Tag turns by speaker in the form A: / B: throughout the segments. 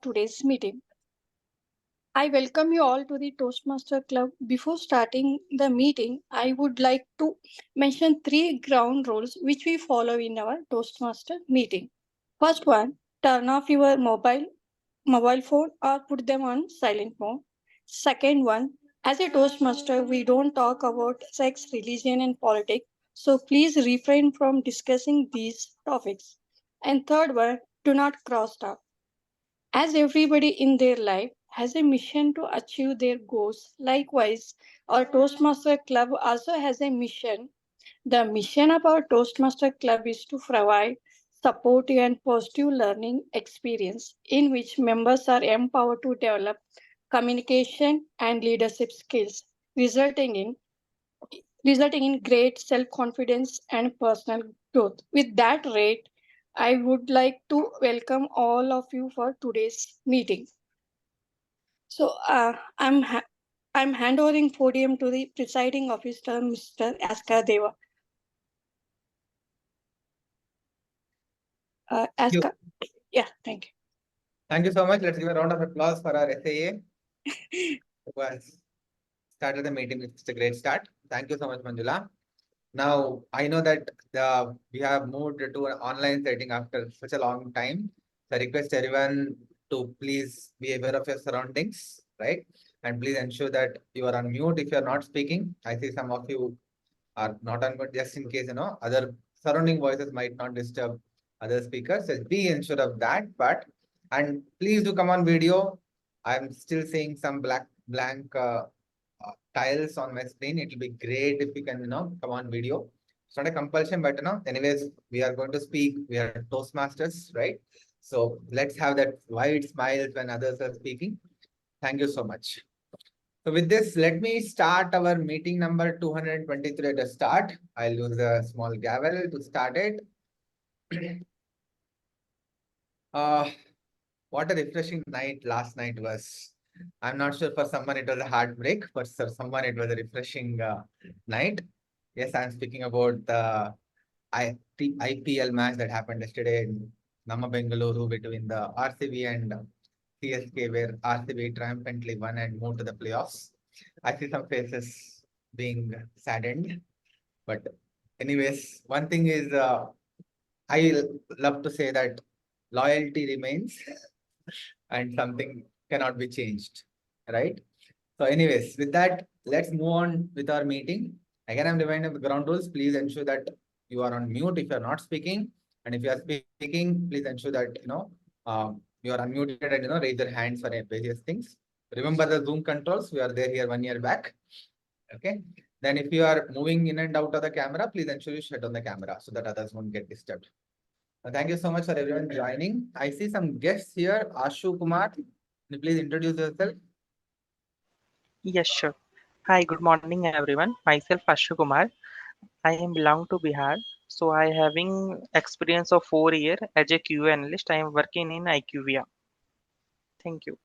A: today's meeting. I welcome you all to the Toastmaster Club. Before starting the meeting, I would like to mention three ground rules which we follow in our Toastmaster meeting. First one, turn off your mobile phone or put them on silent mode. Second one, as a Toastmaster, we don't talk about sex, religion, and politics, so please refrain from discussing these topics. And third one, do not cross talk. As everybody in their life has a mission to achieve their goals, likewise, our Toastmaster Club also has a mission. The mission of our Toastmaster Club is to provide supportive and positive learning experience in which members are empowered to develop communication and leadership skills, resulting in great self-confidence and personal growth. With that rate, I would like to welcome all of you for today's meeting. So I'm handovering podium to the presiding officer, Mr. Askar Deva. Askar, yeah, thank you.
B: Thank you so much. Let's give a round of applause for our SAA who has started the meeting. It's a great start. Thank you so much, Manjula. Now, I know that we have moved to an online setting after such a long time. So I request everyone to please be aware of your surroundings, right? And please ensure that you are on mute if you are not speaking. I see some of you are not on mute just in case, other surrounding voices might not disturb other speakers. So be ensure of that. And please do come on video. I'm still seeing some blank tiles on my screen. It will be great if you can, come on video. It's not a compulsion, but anyways, we are going to speak. We are Toastmasters, right? So let's have that wide smiles when others are speaking. Thank you so much. So with this, let me start our meeting number 223 at the start. I'll use a small gavel to start it. What a refreshing night last night was. I'm not sure for someone it was a heartbreak, but for someone it was a refreshing night. Yes, I'm speaking about the IPL match that happened yesterday in Nama Bengaluru between the RCB and CSK, where RCB triumphantly won and moved to the playoffs. I see some faces being saddened, but anyways, one thing is I love to say that loyalty remains and something cannot be changed, right? So anyways, with that, let's move on with our meeting. Again, I'm reminding the ground rules. Please ensure that you are on mute if you're not speaking. And if you are speaking, please ensure that, you are unmuted and, raise your hands for various things. Remember the Zoom controls. We are there here 1 year back. Okay. Then if you are moving in and out of the camera, please ensure you shut on the camera so that others won't get disturbed. Thank you so much for everyone joining. I see some guests here. Ashu Kumar, can you please introduce yourself?
C: Yes, sure. Hi, good morning, everyone. Myself, Ashu Kumar. I am belong to Bihar. So I having experience of 4 years as a QA analyst. I am working in IQVIA. Thank you.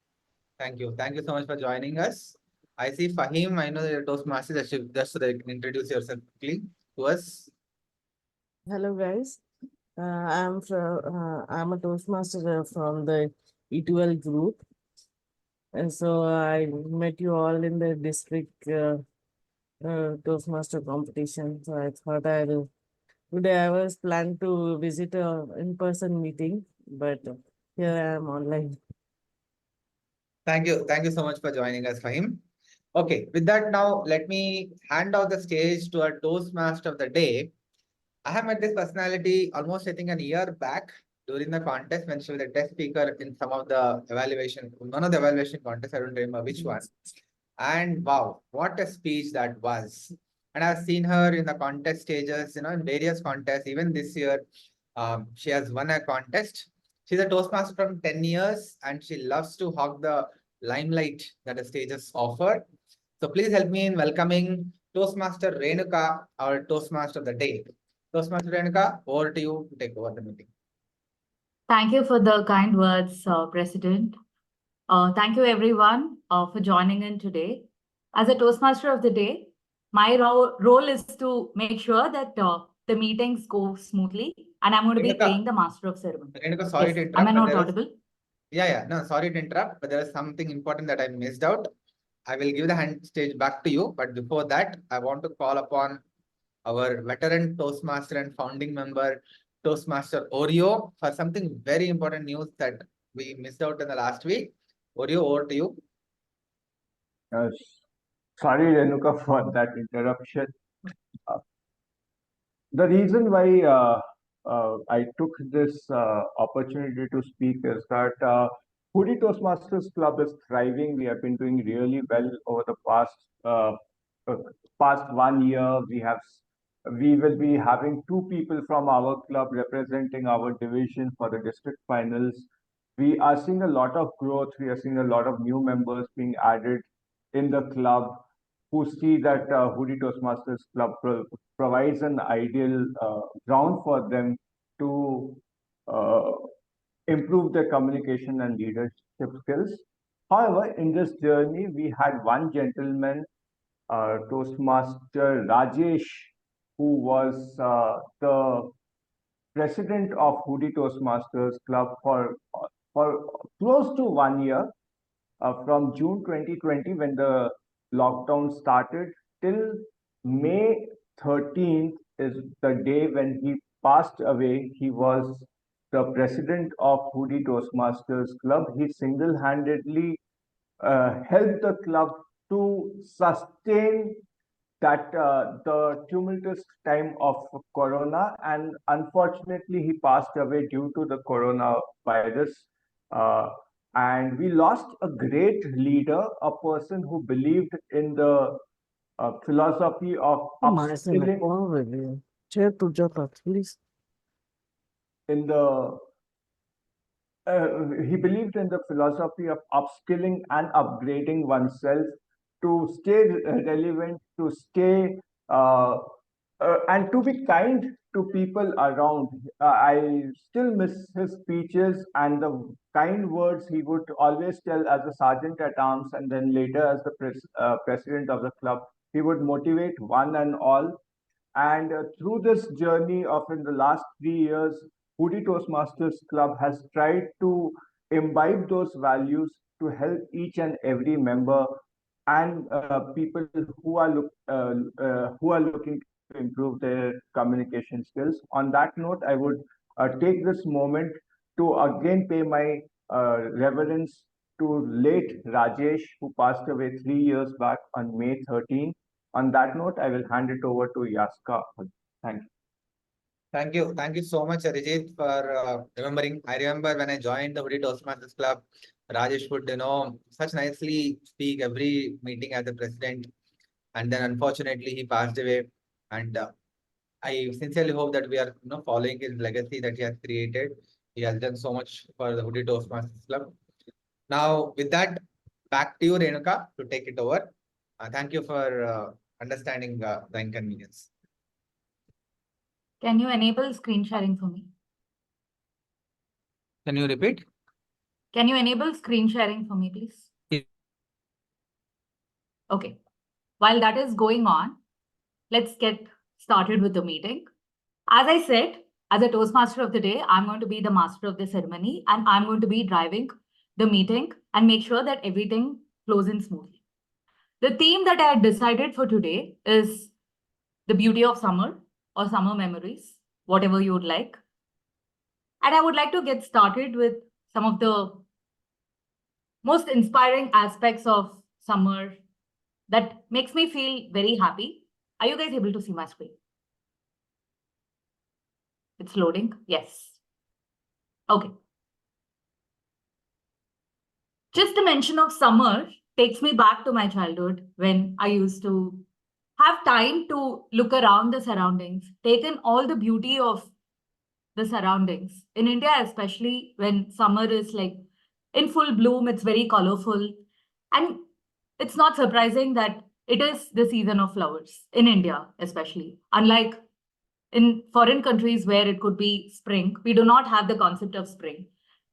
B: Thank you. Thank you so much for joining us. I see Fahim. I know that you're Toastmasters. Just so that you can introduce yourself quickly to us.
D: Hello, guys. I'm a Toastmaster from the E12 group. And so I met you all in the district Toastmaster competition. So I thought today I was planned to visit a in-person meeting, but here I am online.
B: Thank you. Thank you so much for joining us, Fahim. Okay, with that now, let me hand off the stage to our Toastmaster of the day. I have met this personality almost, I think, a year back during the contest when she was a test speaker in some of the evaluation, one of the evaluation contests, I don't remember which one. And wow, what a speech that was. And I've seen her in the contest stages, in various contests, even this year. She has won a contest. She's a Toastmaster from 10 years and she loves to hog the limelight that the stages offer. So please help me in welcoming Toastmaster Renuka, our Toastmaster of the day. Toastmaster Renuka, over to you to take over the meeting.
E: Thank you for the kind words, President. Thank you, everyone, for joining in today. As a Toastmaster of the day, my role is to make sure that the meetings go smoothly, and I'm going to be playing the Master of Ceremony.
B: Renuka, sorry to interrupt.
E: Am I not audible?
B: Yeah. No, sorry to interrupt, but there is something important that I missed out. I will give the hand stage back to you, but before that, I want to call upon our veteran Toastmaster and founding member, Toastmaster Oreo, for something very important news that we missed out in the last week. Oreo, over to you.
F: Uh, Sorry, Renuka, for that interruption. The reason why I took this opportunity to speak is that Hoodie Toastmasters Club is thriving. We have been doing really well over the uh, past 1 year. We will be having 2 people from our club representing our division for the district finals. We are seeing a lot of growth. We are seeing a lot of new members being added in the club who see that Hoodie Toastmasters Club provides an ideal ground for them to uh, improve their communication and leadership skills. However, in this journey, we had one gentleman, Toastmaster Rajesh, who was the president of Hoodie Toastmasters Club for close to 1 year, from June 2020 when the lockdown started till May 13th is the day when he passed away. He was the president of Hoodie Toastmasters Club. He single-handedly helped the club to sustain that the tumultuous time of corona, and unfortunately he passed away due to the coronavirus. uh, and we lost a great leader, a person who believed in the philosophy of
D: Marcelo,
F: upskilling,
D: overview. Chair to Jota, please.
F: in the he believed in the philosophy of upskilling and upgrading oneself to stay relevant, to stay and to be kind to people around. I still miss his speeches and the kind words he would always tell as a sergeant at arms, and then later as the president of the club. He would motivate one and all. And through this journey of in the last 3 years, Hoodie Toastmasters Club has tried to imbibe those values to help each and every member and people who are looking to improve their communication skills. On that note, I would take this moment to again pay my reverence to late Rajesh, who passed away 3 years back on May 13th. On that note, I will hand it over to Yaska. Thank you.
B: Thank you. Thank you so much, Arijit, for remembering. I remember when I joined the Hoodie Toastmasters Club, Rajesh would, such nicely speak every meeting as the president. And then unfortunately, he passed away. And I sincerely hope that we are, following his legacy that he has created. He has done so much for the Hoodie Toastmasters Club. Now, with that, back to you, Renuka, to take it over. Thank you for understanding the inconvenience.
E: Can you enable screen sharing for me?
B: Can you repeat?
E: Can you enable screen sharing for me, please?
B: Yeah.
E: Okay. While that is going on, let's get started with the meeting. As I said, as a Toastmaster of the day, I'm going to be the master of the ceremony, and I'm going to be driving the meeting and make sure that everything flows in smoothly. The theme that I had decided for today is the beauty of summer or summer memories, whatever you would like. And I would like to get started with some of the most inspiring aspects of summer that makes me feel very happy. Are you guys able to see my screen? It's loading. Yes. Okay. Just the mention of summer takes me back to my childhood when I used to have time to look around the surroundings, take in all the beauty of the surroundings. In India, especially when summer is like in full bloom, it's very colorful. And it's not surprising that it is the season of flowers in India, especially. Unlike in foreign countries where it could be spring, we do not have the concept of spring.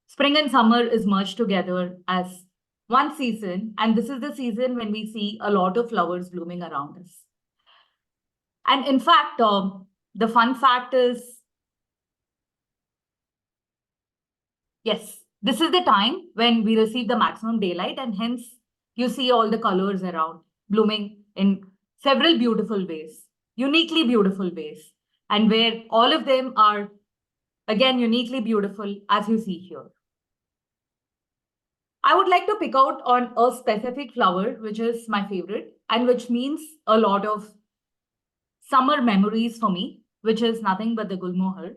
E: Spring and summer is merged together as one season, and this is the season when we see a lot of flowers blooming around us. And in fact, the fun fact is, yes, this is the time when we receive the maximum daylight, and hence you see all the colors around blooming in several beautiful ways, uniquely beautiful ways, and where all of them are again uniquely beautiful as you see here. I would like to pick out on a specific flower, which is my favorite and which means a lot of summer memories for me, which is nothing but the Gulmohar.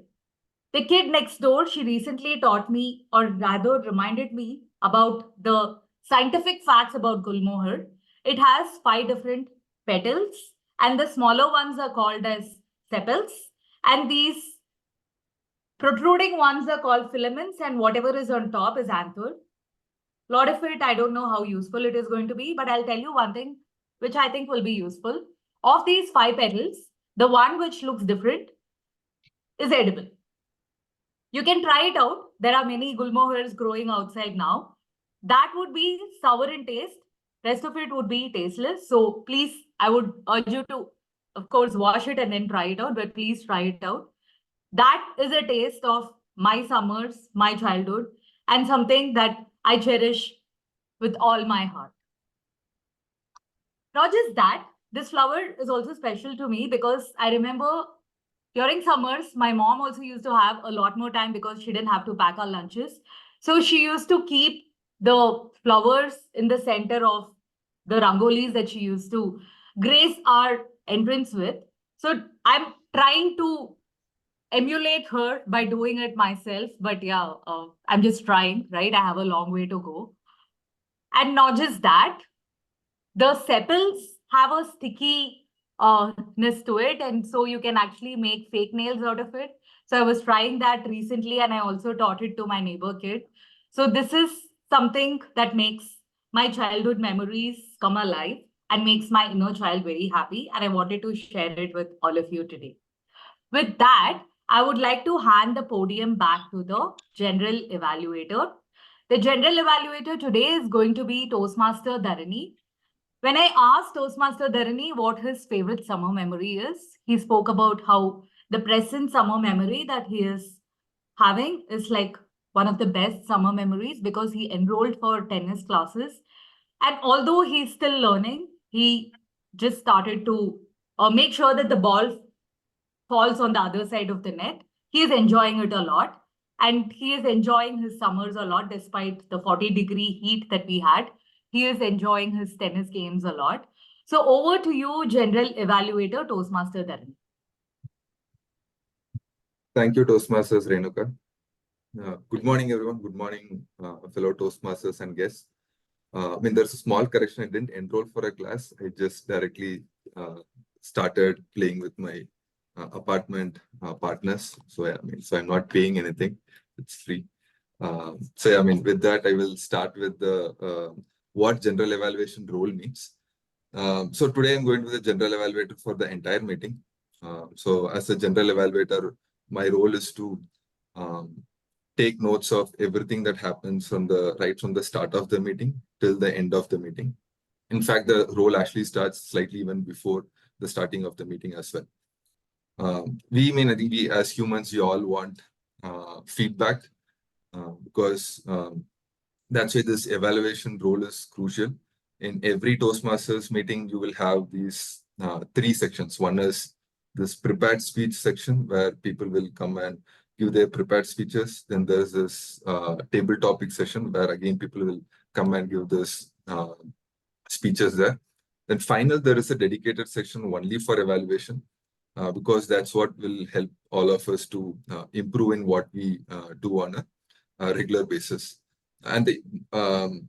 E: The kid next door, she recently taught me, or rather reminded me about the scientific facts about Gulmohar. It has 5 different petals, and the smaller ones are called as sepals, and these protruding ones are called filaments, and whatever is on top is anther. A lot of it, I don't know how useful it is going to be, but I'll tell you one thing which I think will be useful. Of these 5 petals, the one which looks different is edible. You can try it out. There are many Gulmohars growing outside now. That would be sour in taste. Rest of it would be tasteless. So please, I would urge you to, of course, wash it and then try it out, but please try it out. That is a taste of my summers, my childhood, and something that I cherish with all my heart. Not just that, this flower is also special to me because I remember during summers, my mom also used to have a lot more time because she didn't have to pack our lunches. So she used to keep the flowers in the center of the rangolis that she used to grace our entrance with. So I'm trying to emulate her by doing it myself. But yeah, I'm just trying, right? I have a long way to go. And not just that, the sepals have a stickiness to it, and so you can actually make fake nails out of it. So I was trying that recently, and I also taught it to my neighbor kid. So this is something that makes my childhood memories come alive and makes my inner child very happy, and I wanted to share it with all of you today. With that, I would like to hand the podium back to the general evaluator. The general evaluator today is going to be Toastmaster Dharani. When I asked Toastmaster Dharani what his favorite summer memory is, he spoke about how the present summer memory that he is having is like one of the best summer memories because he enrolled for tennis classes. And although he's still learning, he just started to make sure that the ball falls on the other side of the net. He is enjoying it a lot. And he is enjoying his summers a lot despite the 40-degree heat that we had. He is enjoying his tennis games a lot. So over to you, General Evaluator Toastmaster Dharani.
G: Thank you, Toastmasters Renuka. Good morning, everyone. Good morning, fellow Toastmasters and guests. There's a small correction. I didn't enroll for a class. I just directly started playing with my apartment partners. So I'm not paying anything. It's free. With that, I will start with the what general evaluation role means. So today I'm going to be the general evaluator for the entire meeting. So as a general evaluator, my role is to take notes of everything that happens from the start of the meeting till the end of the meeting. In fact, the role actually starts slightly even before the starting of the meeting as well. I think we as humans, we all want feedback because that's why this evaluation role is crucial. In every Toastmasters meeting, you will have these 3 sections. One is this prepared speech section where people will come and give their prepared speeches. Then there's this table topic session where again people will come and give this speeches there. Then final, there is a dedicated section only for evaluation because that's what will help all of us to improve in what we do on a regular basis. And the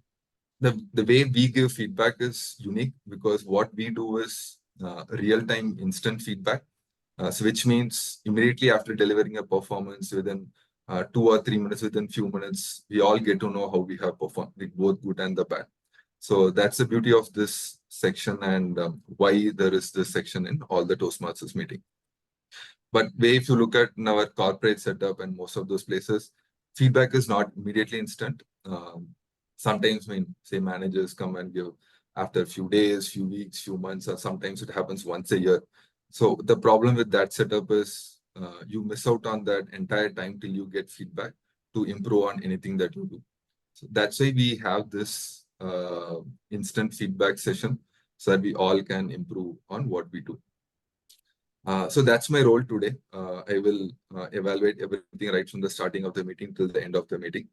G: way we give feedback is unique because what we do is real-time instant feedback. So which means immediately after delivering a performance within 2 or 3 minutes, within few minutes, we all get to know how we have performed, with both good and the bad. So that's the beauty of this section and why there is this section in all the Toastmasters meeting. But if you look at in our corporate setup and most of those places, feedback is not immediately instant. Sometimes when say managers come and give after a few days, few weeks, few months, or sometimes it happens once a year. So the problem with that setup is you miss out on that entire time till you get feedback to improve on anything that you do. So that's why we have this instant feedback session so that we all can improve on what we do. So that's my role today. I will evaluate everything right from the starting of the meeting till the end of the meeting.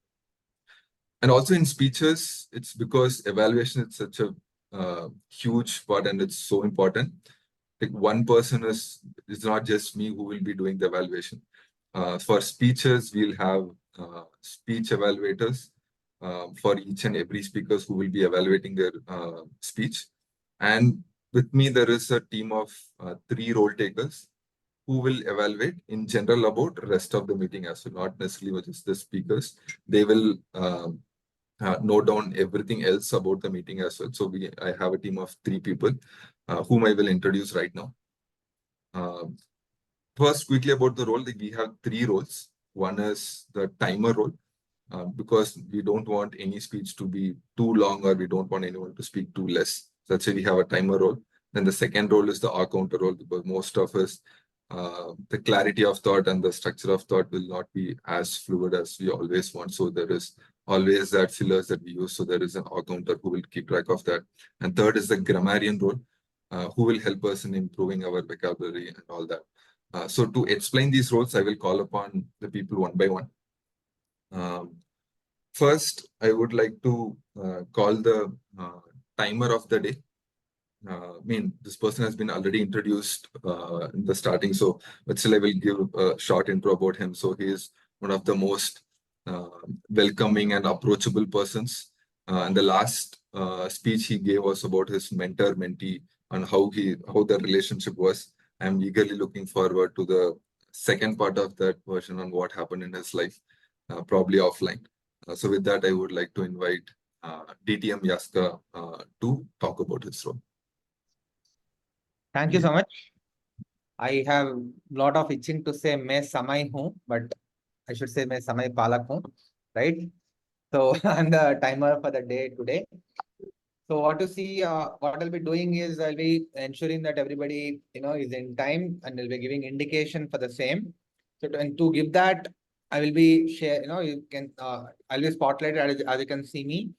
G: And also in speeches, it's because evaluation is such a huge part and it's so important. Like one person is not just me who will be doing the evaluation. For speeches, we'll have speech evaluators for each and every speakers who will be evaluating their speech. And with me, there is a team of 3 role takers who will evaluate in general about the rest of the meeting as well, not necessarily just the speakers. They will note down everything else about the meeting as well. So I have a team of 3 people whom I will introduce right now. First, quickly about the role, we have 3 roles. One is the timer role, because we don't want any speech to be too long or we don't want anyone to speak too less. So that's why we have a timer role. Then the second role is the R-counter role, because most of us, the clarity of thought and the structure of thought will not be as fluid as we always want. So there is always that fillers that we use. So there is an R-counter who will keep track of that. And third is the grammarian role, who will help us in improving our vocabulary and all that. So to explain these roles, I will call upon the people one by one. First, I would like to call the timer of the day. This person has been already introduced in the starting, so but still I will give a short intro about him. So he is one of the most welcoming and approachable persons. And the last speech he gave was about his mentor-mentee and how the relationship was. I'm eagerly looking forward to the second part of that version on what happened in his life, probably offline. So with that, I would like to invite DTM Yaska to talk about his role.
B: Thank you so much. I have a lot of itching to say मैं समय हूँ, but I should say मैं समय पालक हूँ, right? So I'm the timer for the day today. So what you see, what I'll be doing is I'll be ensuring that everybody, is in time, and I'll be giving indication for the same. So to give that, I will be share, you can, I'll be spotlighted as you can see me,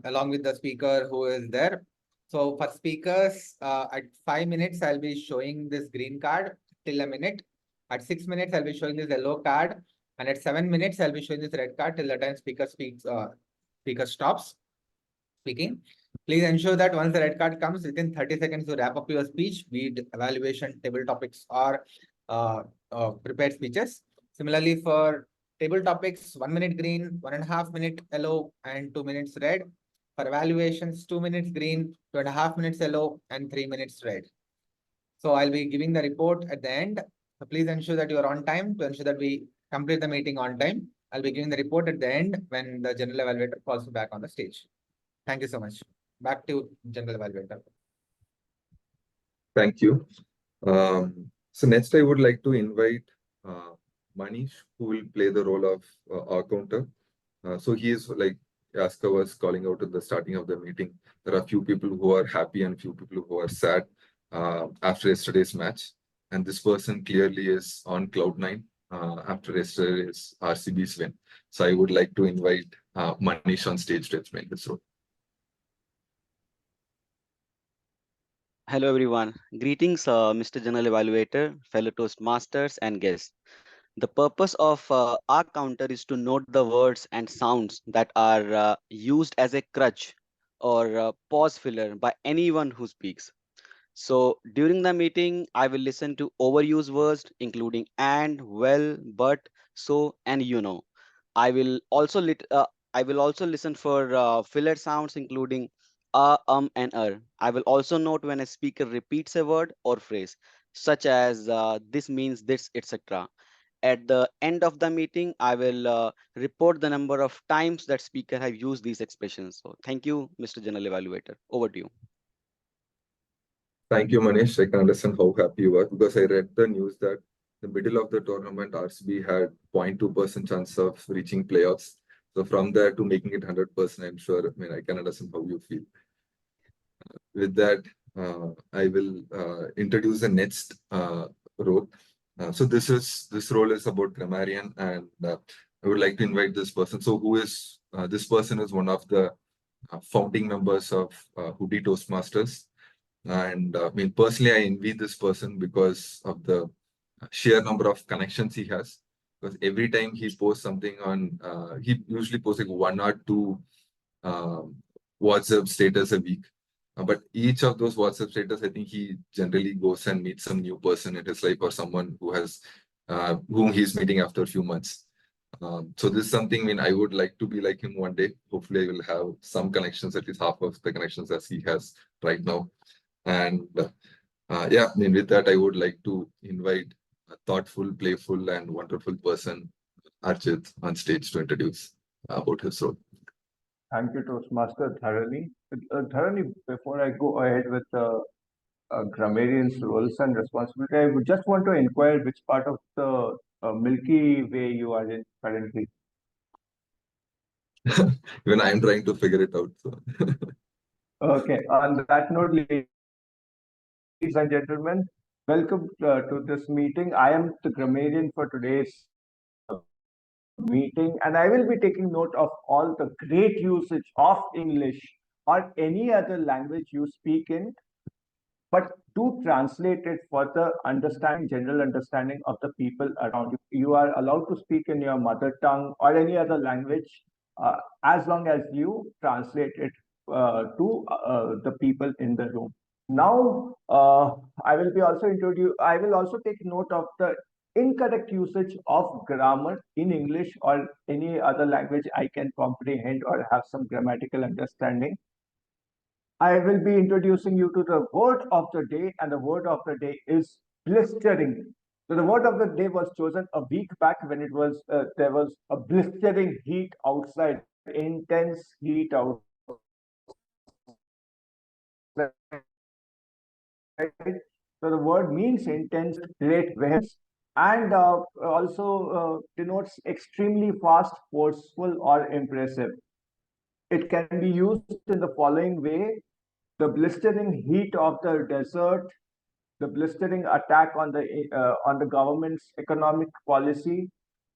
B: along with the speaker who is there. So for speakers, at 5 minutes, I'll be showing this green card till a minute. At 6 minutes, I'll be showing this yellow card. And at 7 minutes, I'll be showing this red card till the time speaker stops speaking. Please ensure that once the red card comes, within 30 seconds to wrap up your speech, be it evaluation, table topics, or prepared speeches. Similarly, for table topics, 1 minute green, 1.5 minute yellow, and 2 minutes red. For evaluations, 2 minutes green, 2.5 minutes yellow, and 3 minutes red. So I'll be giving the report at the end. So please ensure that you are on time to ensure that we complete the meeting on time. I'll be giving the report at the end when the general evaluator calls you back on the stage. Thank you so much. Back to general evaluator.
G: Thank you. So next, I would like to invite Manish, who will play the role of R-counter. So he is, like Yaska was calling out at the starting of the meeting, there are few people who are happy and few people who are sad after yesterday's match. And this person clearly is on cloud 9 after yesterday's RCB's win. So I would like to invite Manish on stage to explain this role.
H: Hello everyone. Greetings, Mr. General Evaluator, fellow Toastmasters and guests. The purpose of our counter is to note the words and sounds that are used as a crutch or pause filler by anyone who speaks. So during the meeting, I will listen to overused words including and, well, but, so, and you know. I will also listen for filler sounds including and I will also note when a speaker repeats a word or phrase, such as this means this, etc. At the end of the meeting, I will report the number of times that speaker have used these expressions. So thank you, Mr. General Evaluator. Over to you.
G: Thank you, Manish. I can understand how happy you are because I read the news that the middle of the tournament, RCB had 0.2% chance of reaching playoffs. So from there to making it 100%, I'm sure, I can understand how you feel. With that, I will introduce the next role. So this role is about grammarian, and I would like to invite this person. So who is this person is one of the founding members of Hoodie Toastmasters. And I mean, personally, I envy this person because of the sheer number of connections he has. Because every time he posts something on, he usually posts like 1 or 2 WhatsApp status a week. But each of those WhatsApp status, I think he generally goes and meets some new person in his life or someone who has whom he's meeting after a few months. So this is something, I mean, I would like to be like him one day. Hopefully, I will have some connections, at least half of the connections as he has right now. And yeah, I mean, with that, I would like to invite a thoughtful, playful, and wonderful person, Archit, on stage to introduce about his role.
F: Thank you, Toastmaster Dharani. Dharani, before I go ahead with the grammarian's roles and responsibility, I would just want to inquire which part of the Milky Way you are in currently.
G: Even I am trying to figure it out. So.
F: Okay, on that note, ladies and gentlemen, welcome to this meeting. I am the grammarian for today's meeting, and I will be taking note of all the great usage of English or any other language you speak in, but to translate it for the general understanding of the people around you. You are allowed to speak in your mother tongue or any other language as long as you translate it to the people in the room. Now, I will also take note of the incorrect usage of grammar in English or any other language I can comprehend or have some grammatical understanding. I will be introducing you to the word of the day, and the word of the day is blistering. So the word of the day was chosen a week back when it was there was a blistering heat outside, intense heat outside. So the word means intense, great vehemence, and also denotes extremely fast, forceful, or impressive. It can be used in the following way: the blistering heat of the desert, the blistering attack on the government's economic policy,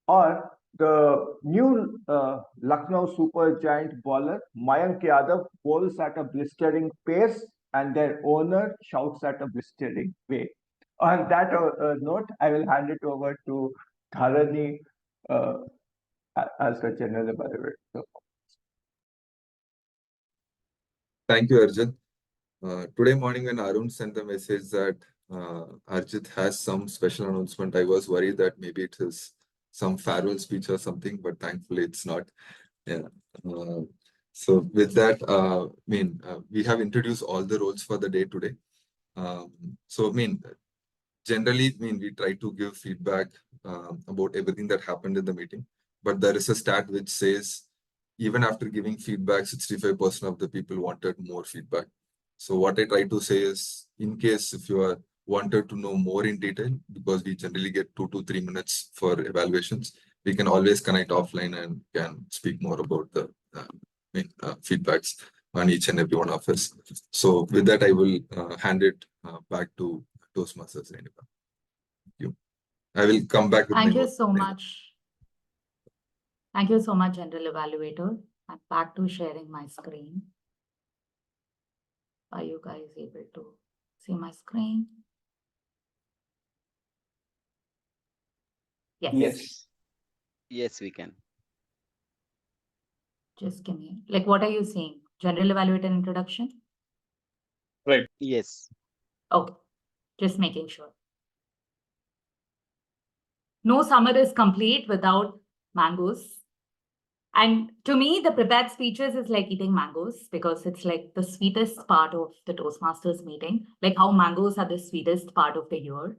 F: or the new Lucknow super giant bowler Mayank Yadav bowls at a blistering pace and their owner shouts at a blistering way. On that note, I will hand it over to Dharani as the general evaluator.
G: Thank you, Arjit. Today morning when Arun sent the message that Arjit has some special announcement, I was worried that maybe it is some farewell speech or something, but thankfully it's not. Yeah. So with that, we have introduced all the roles for the day today. Generally, we try to give feedback about everything that happened in the meeting, but there is a stat which says even after giving feedback, 65% of the people wanted more feedback. So what I try to say is, in case if you are wanted to know more in detail, because we generally get 2 to 3 minutes for evaluations, we can always connect offline and can speak more about the feedbacks on each and every one of us. So with that, I will hand it back to Toastmasters, Renuka. Thank you. I will come back with
E: Thank
G: my
E: you
G: notes
E: so
G: later.
E: much. Thank you so much, General Evaluator. I'm back to sharing my screen. Are you guys able to see my screen? Yes.
F: Yes.
H: Yes, we can.
E: Just give me, like, what are you seeing? General Evaluator introduction?
H: Yes.
E: Okay, just making sure. No summer is complete without mangoes. And to me, the prepared speeches is like eating mangoes because it's like the sweetest part of the Toastmasters meeting, like how mangoes are the sweetest part of the year.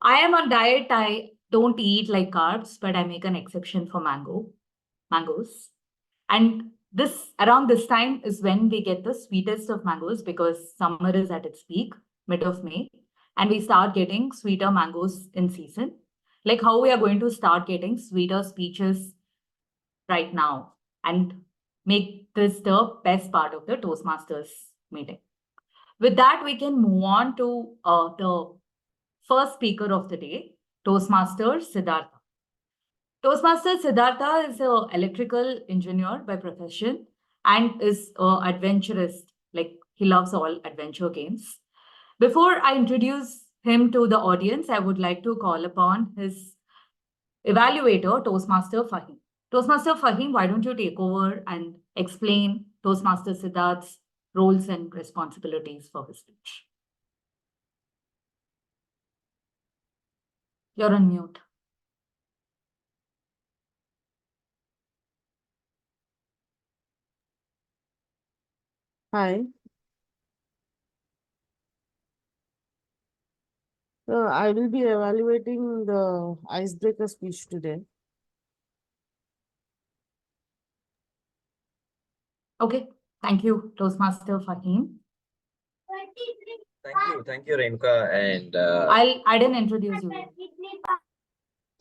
E: I am on diet. I don't eat like carbs, but I make an exception for mangoes. And around this time is when we get the sweetest of mangoes because summer is at its peak, mid of May, and we start getting sweeter mangoes in season. Like how we are going to start getting sweeter speeches right now and make this the best part of the Toastmasters meeting. With that, we can move on to the first speaker of the day, Toastmaster Siddhartha. Toastmaster Siddhartha is an electrical engineer by profession and is adventurous. Like he loves all adventure games. Before I introduce him to the audience, I would like to call upon his evaluator, Toastmaster Fahim. Toastmaster Fahim, why don't you take over and explain Toastmaster Siddharth's roles and responsibilities for his speech? You're on mute.
D: Hi. I will be evaluating the icebreaker speech today.
E: Okay, thank you, Toastmaster Fahim.
I: Thank you, Renuka. And
E: I didn't introduce you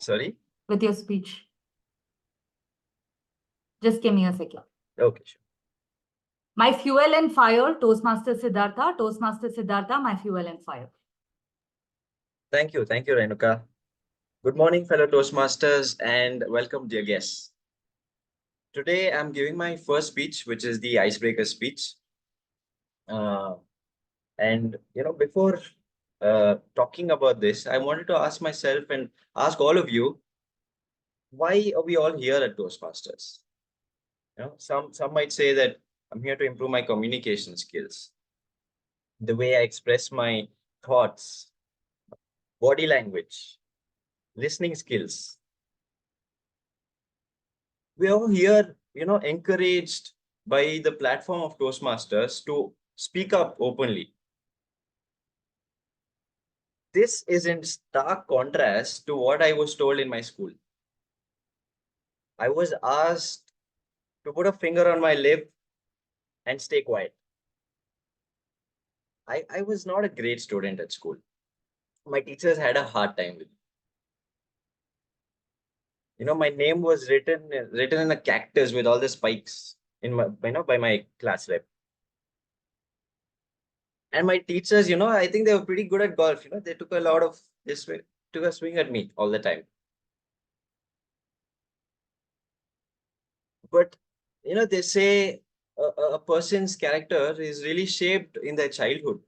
I: sorry.
E: with your speech. Just give me a second.
I: Okay, sure.
E: My fuel and fire, Toastmaster Siddhartha. Toastmaster Siddhartha, my fuel and fire.
I: Thank you, Renuka. Good morning, fellow Toastmasters, and welcome, dear guests. Today, I'm giving my first speech, which is the icebreaker speech. And before talking about this, I wanted to ask myself and ask all of you, why are we all here at Toastmasters? Some might say that I'm here to improve my communication skills, the way I express my thoughts, body language, listening skills. We are here, encouraged by the platform of Toastmasters to speak up openly. This is in stark contrast to what I was told in my school. I was asked to put a finger on my lip and stay quiet. I was not a great student at school. My teachers had a hard time with me. My name was written in a cactus with all the spikes in my, by my class rep. And my teachers, I think they were pretty good at golf. They took a lot of this, took a swing at me all the time. But, they say a person's character is really shaped in their childhood.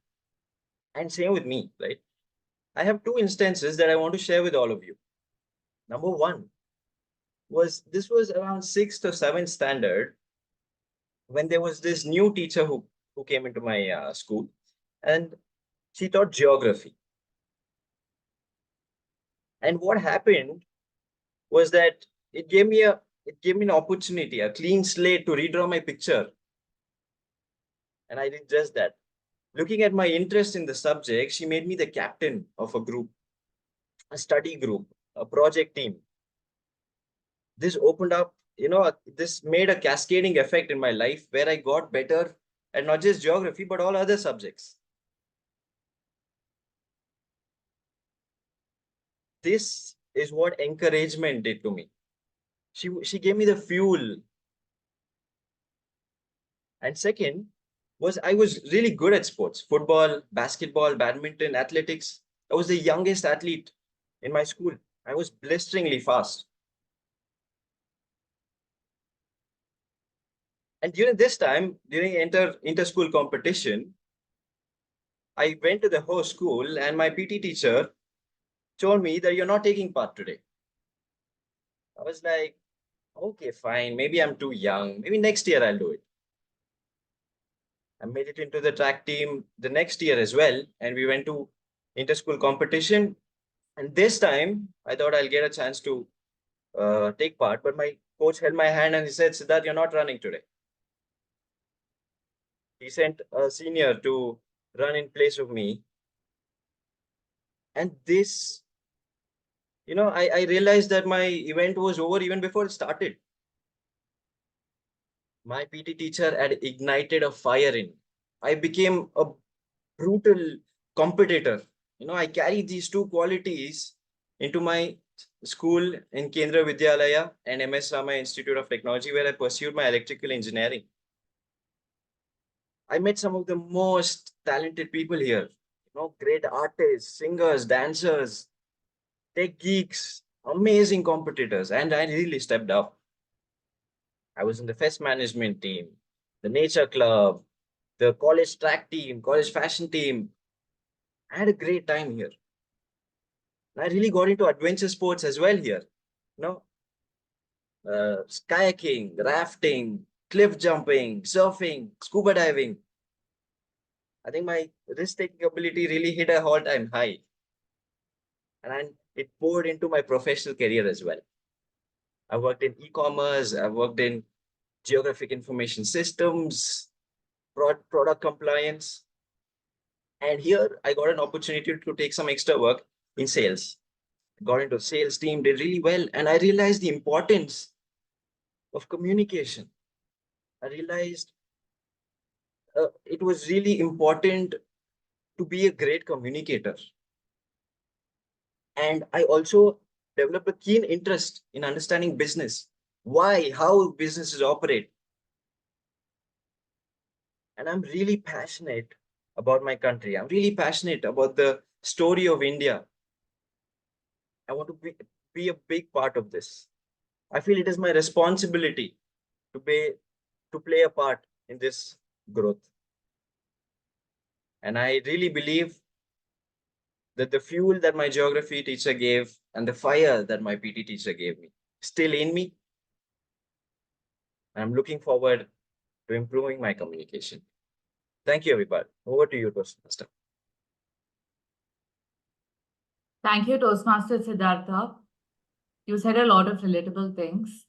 I: And same with me, right? I have two instances that I want to share with all of you. Number one was, this was around 6th or 7th standard when there was this new teacher who came into my school, and she taught geography. And what happened was that it gave me an opportunity, a clean slate to redraw my picture. And I did just that. Looking at my interest in the subject, she made me the captain of a group, a study group, a project team. This opened up, this made a cascading effect in my life where I got better at not just geography, but all other subjects. This is what encouragement did to me. She gave me the fuel. And second was, I was really good at sports, football, basketball, badminton, athletics. I was the youngest athlete in my school. I was blisteringly fast. And during this time, during inter-school competition, I went to the host school and my PT teacher told me that you're not taking part today. I was like, okay, fine. Maybe I'm too young. Maybe next year I'll do it. I made it into the track team the next year as well. And we went to inter-school competition. And this time I thought I'll get a chance to take part. But my coach held my hand and he said, Siddharth, you're not running today. He sent a senior to run in place of me. And this, I realized that my event was over even before it started. My PT teacher had ignited a fire in me. I became a brutal competitor. I carried these two qualities into my school in Kendra Vidyalaya and MS Rama Institute of Technology, where I pursued my electrical engineering. I met some of the most talented people here. Great artists, singers, dancers, tech geeks, amazing competitors, and I really stepped up. I was in the fest management team, the nature club, the college track team, college fashion team. I had a great time here. I really got into adventure sports as well here. Kayaking, rafting, cliff jumping, surfing, scuba diving. I think my risk-taking ability really hit a all-time high. And it poured into my professional career as well. I worked in e-commerce, I worked in geographic information systems, product compliance. And here I got an opportunity to take some extra work in sales. Got into sales team, did really well. And I realized the importance of communication. I realized it was really important to be a great communicator. And I also developed a keen interest in understanding business, why, how businesses operate. And I'm really passionate about my country. I'm really passionate about the story of India. I want to be a big part of this. I feel it is my responsibility to play a part in this growth. And I really believe that the fuel that my geography teacher gave and the fire that my PT teacher gave me still in me. I'm looking forward to improving my communication. Thank you, everybody. Over to you, Toastmaster.
E: Thank you, Toastmaster Siddhartha. You said a lot of relatable things,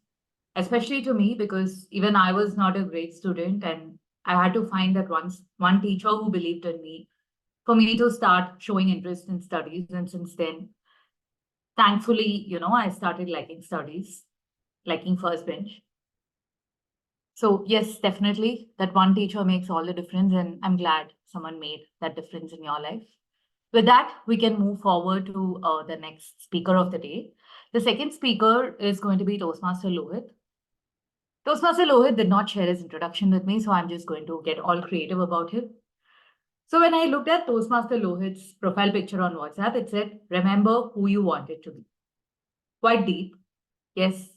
E: especially to me, because even I was not a great student and I had to find that one teacher who believed in me for me to start showing interest in studies. And since then, thankfully, I started liking studies, liking first bench. So yes, definitely that one teacher makes all the difference, and I'm glad someone made that difference in your life. With that, we can move forward to the next speaker of the day. The second speaker is going to be Toastmaster Lohit. Toastmaster Lohit did not share his introduction with me, so I'm just going to get all creative about him. So when I looked at Toastmaster Lohit's profile picture on WhatsApp, it said, remember who you wanted to be. Quite deep. Yes,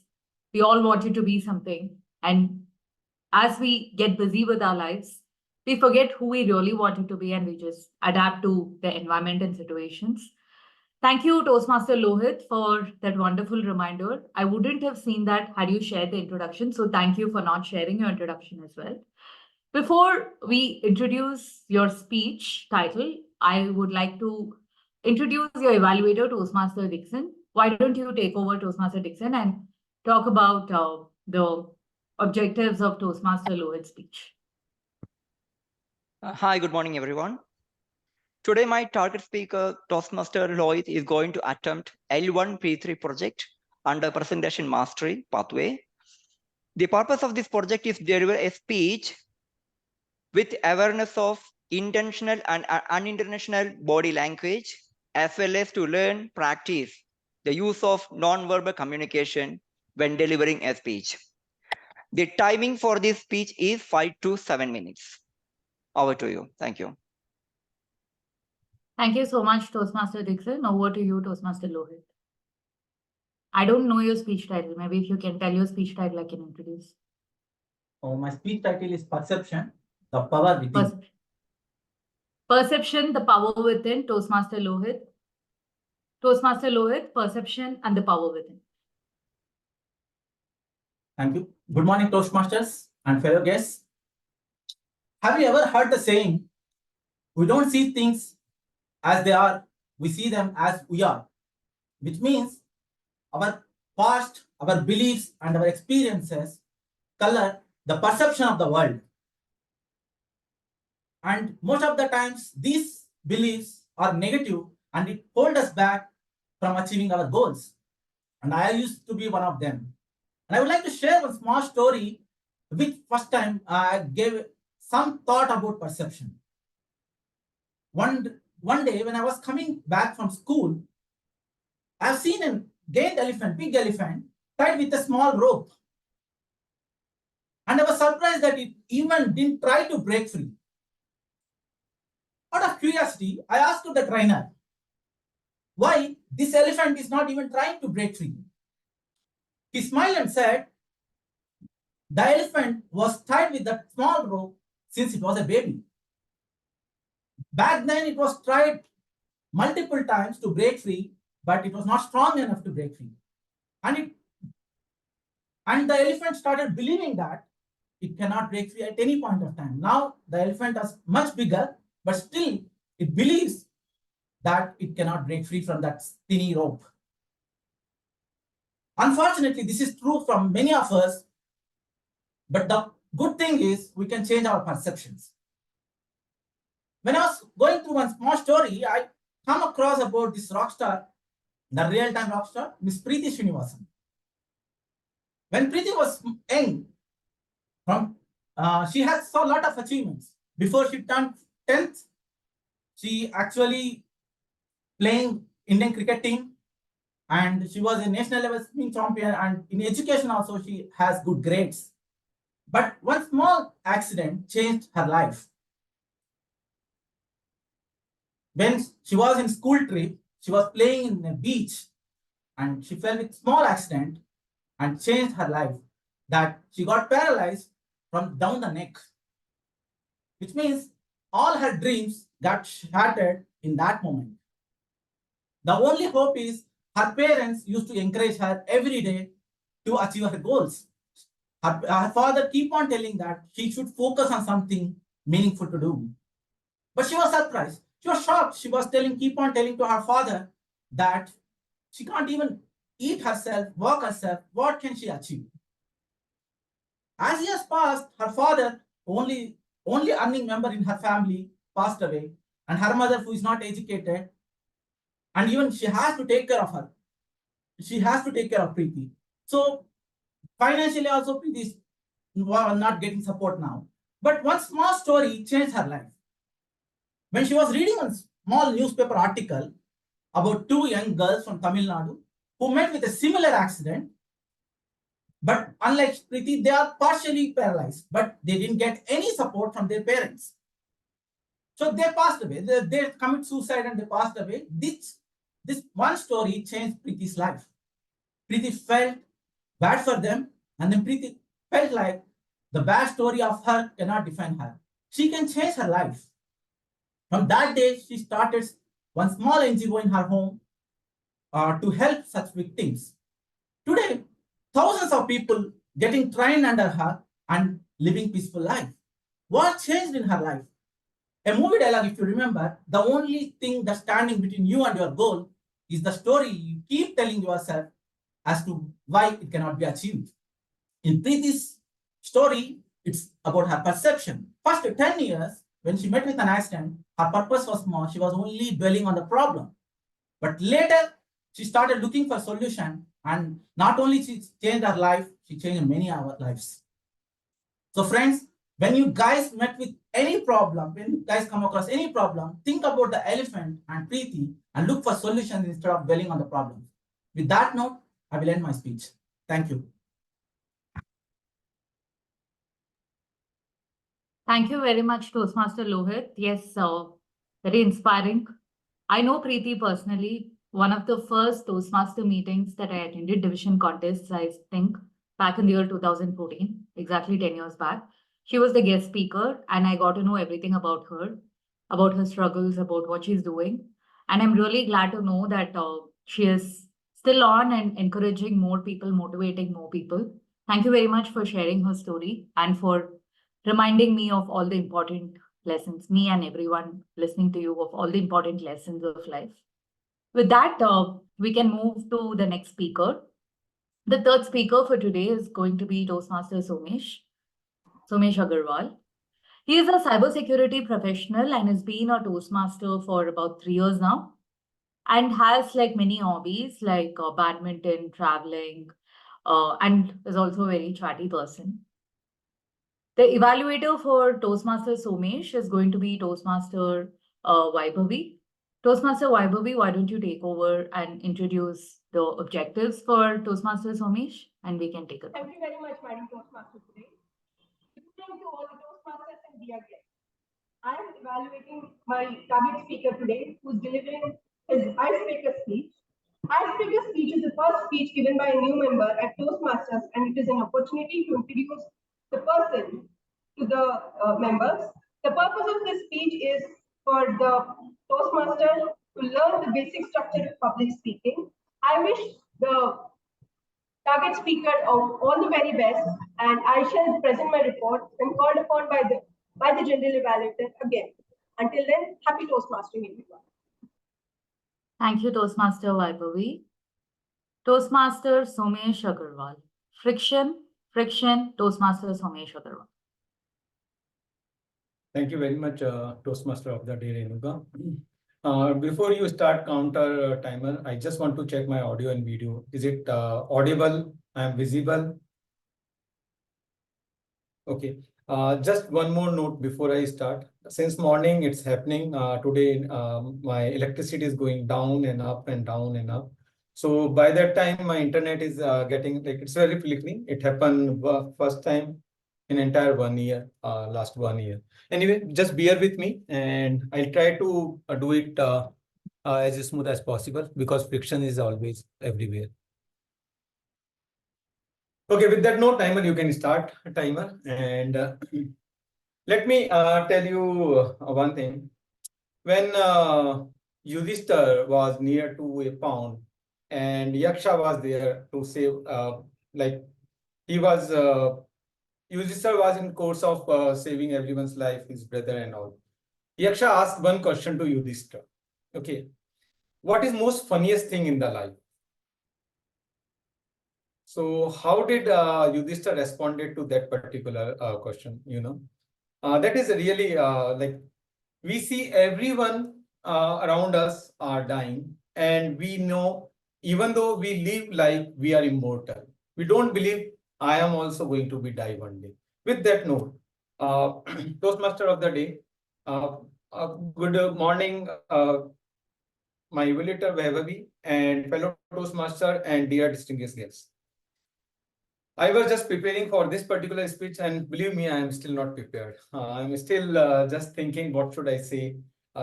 E: we all wanted to be something. And as we get busy with our lives, we forget who we really wanted to be and we just adapt to the environment and situations. Thank you, Toastmaster Lohit, for that wonderful reminder. I wouldn't have seen that had you shared the introduction. So thank you for not sharing your introduction as well. Before we introduce your speech title, I would like to introduce your evaluator, Toastmaster Dixon. Why don't you take over, Toastmaster Dixon, and talk about the objectives of Toastmaster Lohit's speech.
J: Hi, good morning, everyone. Today, my target speaker, Toastmaster Lohit, is going to attempt L1 P3 project under Presentation Mastery pathway. The purpose of this project is to deliver a speech with awareness of intentional and unintentional body language, as well as to learn, practice the use of non-verbal communication when delivering a speech. The timing for this speech is 5 to 7 minutes. Over to you. Thank you.
E: Thank you so much, Toastmaster Dixon. Over to you, Toastmaster Lohit. I don't know your speech title. Maybe if you can tell your speech title, I can introduce.
K: Oh, my speech title is Perception, the Power Within.
E: Perception, the Power Within, Toastmaster Lohit. Toastmaster Lohit, Perception and the Power Within.
K: Thank you. Good morning, Toastmasters and fellow guests. Have you ever heard the saying, we don't see things as they are, we see them as we are, which means our past, our beliefs, and our experiences color the perception of the world. And most of the times, these beliefs are negative and it holds us back from achieving our goals. And I used to be one of them. And I would like to share one small story, which first time I gave some thought about perception. One day when I was coming back from school, I've seen a big elephant, tied with a small rope. And I was surprised that it even didn't try to break free. Out of curiosity, I asked the trainer, why this elephant is not even trying to break free. He smiled and said, the elephant was tied with that small rope since it was a baby. Back then, it was tried multiple times to break free, but it was not strong enough to break free. And the elephant started believing that it cannot break free at any point of time. Now the elephant is much bigger, but still it believes that it cannot break free from that skinny rope. Unfortunately, this is true from many of us, but the good thing is we can change our perceptions. When I was going through one small story, I come across about this rock star, the real-time rock star, Miss Preeti Srinivasan. When Preeti was young, she has saw a lot of achievements. Before she turned 10th, she actually playing Indian cricket team, and she was a national level swimming champion, and in education also she has good grades. But one small accident changed her life. When she was in school trip, she was playing in a beach and she fell with small accident and changed her life, that she got paralyzed from down the neck, which means all her dreams got shattered in that moment. The only hope is her parents used to encourage her every day to achieve her goals. Her father keep on telling that she should focus on something meaningful to do. But she was surprised. She was shocked. She was keep on telling to her father that she can't even eat herself, work herself. What can she achieve? As years passed, her father, only earning member in her family, passed away, and her mother, who is not educated, and even she has to take care of her. She has to take care of Preeti. So financially also Preeti is not getting support now. But one small story changed her life. When she was reading a small newspaper article about two young girls from Tamil Nadu who met with a similar accident, but unlike Preeti, they are partially paralyzed, but they didn't get any support from their parents. So they passed away. They commit suicide and they passed away. This one story changed Preeti's life. Preeti felt bad for them, and then Preeti felt like the bad story of her cannot define her. She can change her life. From that day, she started one small NGO in her home to help such victims. Today, thousands of people getting trained under her and living peaceful life. What changed in her life? A movie dialogue, if you remember, the only thing that's standing between you and your goal is the story you keep telling yourself as to why it cannot be achieved. In Preeti's story, it's about her perception. First 10 years, when she met with an accident, her purpose was small. She was only dwelling on the problem. But later, she started looking for a solution, and not only she changed her life, she changed many of our lives. So friends, when you guys met with any problem, when you guys come across any problem, think about the elephant and Preeti and look for solutions instead of dwelling on the problem. With that note, I will end my speech. Thank you.
E: Thank you very much, Toastmaster Lohit. Yes, very inspiring. I know Preeti personally. One of the first Toastmaster meetings that I attended, division contests, I think, back in the year 2014, exactly 10 years back. She was the guest speaker, and I got to know everything about her struggles, about what she's doing. And I'm really glad to know that she is still on and encouraging more people, motivating more people. Thank you very much for sharing her story and for reminding me of all the important lessons, me and everyone listening to you, of all the important lessons of life. With that, we can move to the next speaker. The third speaker for today is going to be Toastmaster Somesh Agarwal. He is a cybersecurity professional and has been a Toastmaster for about 3 years now, and has like many hobbies like badminton, traveling, and is also a very chatty person. The evaluator for Toastmaster Somesh is going to be Toastmaster Vaibhavi. Toastmaster Vaibhavi, why don't you take over and introduce the objectives for Toastmaster Somesh, and we can take it.
L: Thank you very much, Madam Toastmaster today. Good evening to all the Toastmasters and dear guests. I am evaluating my target speaker today, who's delivering his icebreaker speech. Icebreaker speech is the first speech given by a new member at Toastmasters, and it is an opportunity to introduce the person to the members. The purpose of this speech is for the Toastmaster to learn the basic structure of public speaking. I wish the target speaker all the very best, and I shall present my report when called upon by the general evaluator again. Until then, happy Toastmastering, everyone.
E: Thank you, Toastmaster Vaibhavi. Toastmaster Somesh Agarwal. Friction, Toastmaster Somesh Agarwal.
M: Thank you very much, Toastmaster of the day, Renuka. Before you start counter timer, I just want to check my audio and video. Is it audible? I am visible. Okay. Just one more note before I start. Since morning, it's happening. Today, my electricity is going down and up and down and up. So by that time, my internet is getting like it's very flickering. It happened first time in entire 1 year, last 1 year. Anyway, just bear with me, and I'll try to do it as smooth as possible because friction is always everywhere. Okay, with that note, timer, you can start timer. And let me tell you one thing. When Yudhishthir was near to a pond and Yaksha was there to save, Yudhishthir was in course of saving everyone's life, his brother and all. Yaksha asked one question to Yudhishthir. Okay, what is most funniest thing in the life? So how did Yudhishthir responded to that particular question? That is really like we see everyone around us are dying, and we know even though we live like we are immortal, we don't believe I am also going to be die one day. With that note, Toastmaster of the day, good morning, my evaluator Vaibhavi and fellow Toastmaster and dear distinguished guests. I was just preparing for this particular speech, and believe me, I am still not prepared. I'm still just thinking, what should I say?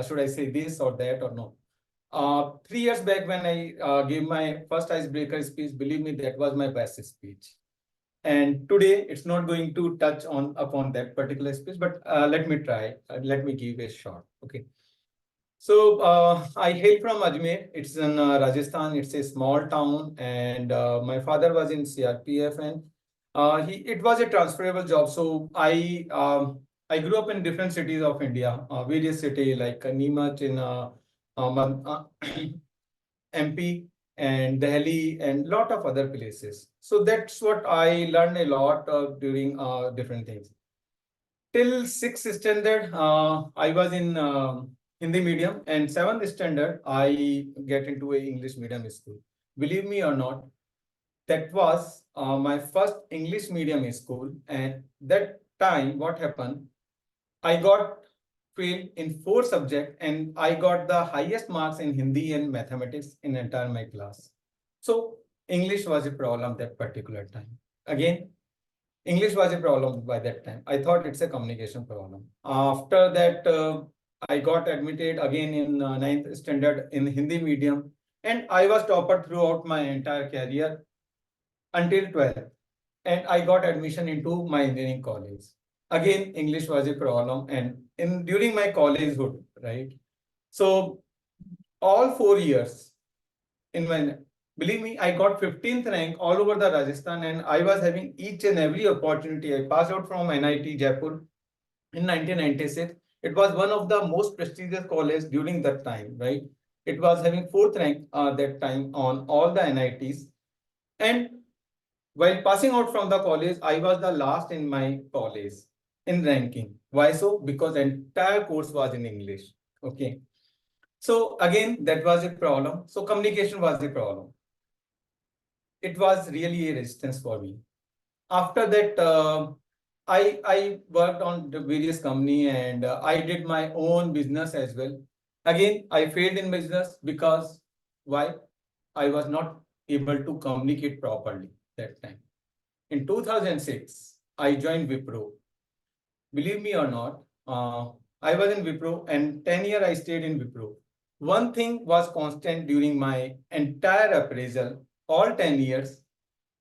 M: Should I say this or that or no? 3 years back when I gave my first icebreaker speech, believe me, that was my best speech. And today it's not going to touch upon that particular speech, but let me try. Let me give a shot. Okay. So I hail from Ajmer. It's in Rajasthan. It's a small town, and my father was in CRPF, and it was a transferable job. So I grew up in different cities of India, various cities like Neemuch in MP and Delhi and lot of other places. So that's what I learned a lot during different things. Till 6th standard, I was in Hindi medium, and 7th standard, I get into a English medium school. Believe me or not, that was my first English medium school. And that time, what happened? I got failed in 4 subjects, and I got the highest marks in Hindi and mathematics in entire my class. So English was a problem that particular time. Again, English was a problem by that time. I thought it's a communication problem. After that, I got admitted again in 9th standard in Hindi medium, and I was topper throughout my entire career until 12th. And I got admission into my engineering college. Again, English was a problem, and during my collegehood, right? So all 4 years in my, believe me, I got 15th rank all over the Rajasthan, and I was having each and every opportunity. I passed out from NIT Jaipur in 1996. It was one of the most prestigious colleges during that time, right? It was having 4th rank that time on all the NITs. And while passing out from the college, I was the last in my college in ranking. Why so? Because the entire course was in English. Okay. So again, that was a problem. So communication was a problem. It was really a resistance for me. After that, I worked on the various company, and I did my own business as well. Again, I failed in business because why? I was not able to communicate properly that time. In 2006, I joined Wipro. Believe me or not, I was in Wipro, and 10 years I stayed in Wipro. one thing was constant during my entire appraisal, all 10 years,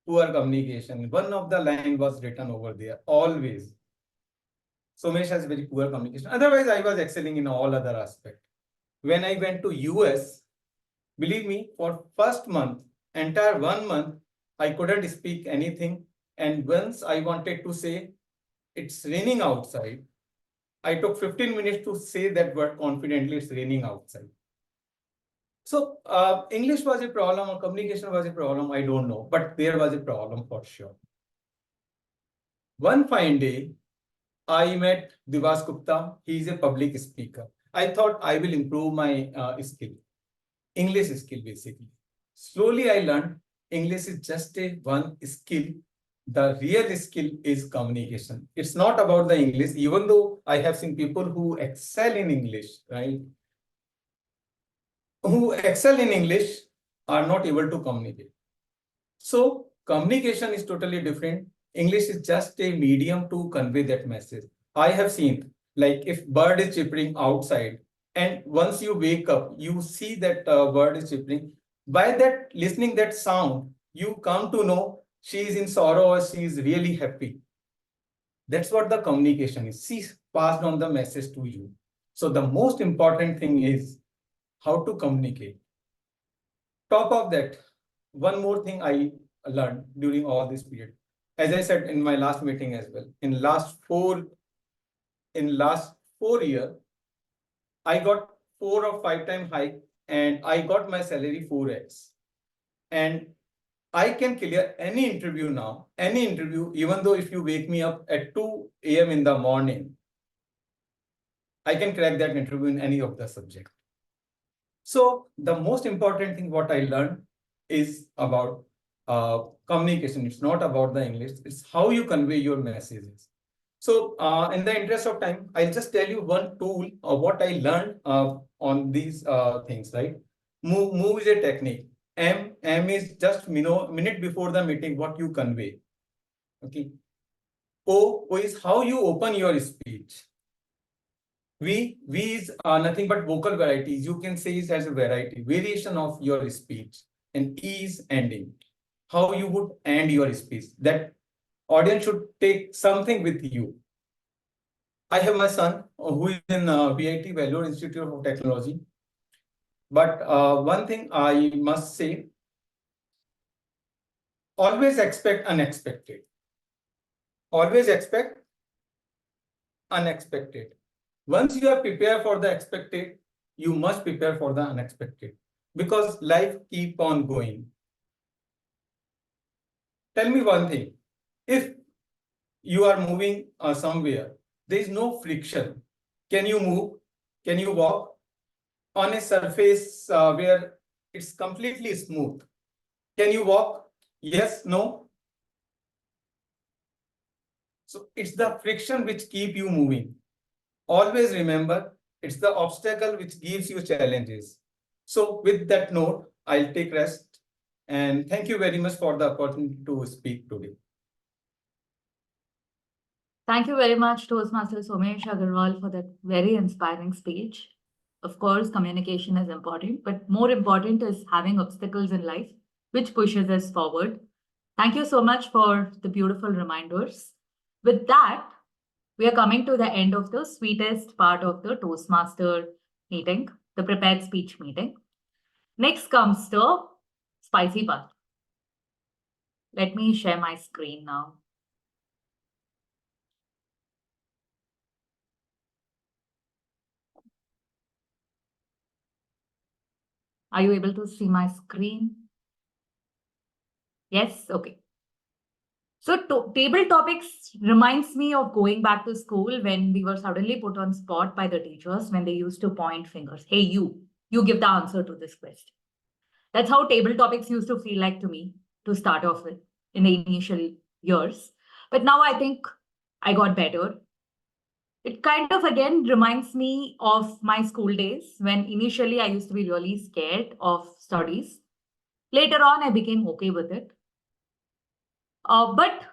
M: poor communication. One of the line was written over there, always. Somesh has very poor communication. Otherwise, I was excelling in all other aspects. When I went to US, believe me, for first month, entire 1 month, I couldn't speak anything. And once I wanted to say, it's raining outside, I took 15 minutes to say that word confidently, it's raining outside. So English was a problem or communication was a problem, I don't know, but there was a problem for sure. One fine day, I met Divas Gupta. He is a public speaker. I thought I will improve my skill, English skill basically. Slowly I learned English is just a one skill. The real skill is communication. It's not about the English, even though I have seen people who excel in English, right? Who excel in English are not able to communicate. So communication is totally different. English is just a medium to convey that message. I have seen, like if bird is chirping outside, and once you wake up, you see that bird is chirping. By that listening that sound, you come to know she is in sorrow or she is really happy. That's what the communication is. She passed on the message to you. So the most important thing is how to communicate. Top of that, one more thing I learned during all this period. As I said in my last meeting as well, in last 4 years, I got 4 or 5 times hike and I got my salary 4x. And I can clear any interview now, any interview, even though if you wake me up at 2 a.m. in the morning, I can crack that interview in any of the subject. So the most important thing what I learned is about communication. It's not about the English, it's how you convey your messages. So in the interest of time, I'll just tell you one tool of what I learned on these things, right? Move is a technique. M is just minute before the meeting, what you convey. Okay. O is how you open your speech. V is nothing but vocal varieties. You can say it as a variation of your speech. And E is ending. How you would end your speech. That audience should take something with you. I have my son who is in VIT, Vellore Institute of Technology. But one thing I must say, always expect unexpected. Always expect unexpected. Once you are prepared for the expected, you must prepare for the unexpected because life keep on going. Tell me one thing, if you are moving somewhere, there is no friction. Can you move? Can you walk on a surface where it's completely smooth? Can you walk? Yes, no? So it's the friction which keep you moving. Always remember, it's the obstacle which gives you challenges. So with that note, I'll take rest. And thank you very much for the opportunity to speak today.
E: Thank you very much, Toastmaster Somesh Agarwal, for that very inspiring speech. Of course, communication is important, but more important is having obstacles in life, which pushes us forward. Thank you so much for the beautiful reminders. With that, we are coming to the end of the sweetest part of the Toastmaster meeting, the prepared speech meeting. Next comes the spicy part. Let me share my screen now. Are you able to see my screen? Yes, okay. So table topics reminds me of going back to school when we were suddenly put on spot by the teachers when they used to point fingers. Hey, you give the answer to this question. That's how table topics used to feel like to me to start off with in the initial years. But now I think I got better. It kind of again reminds me of my school days when initially I used to be really scared of studies. Later on, I became okay with it. But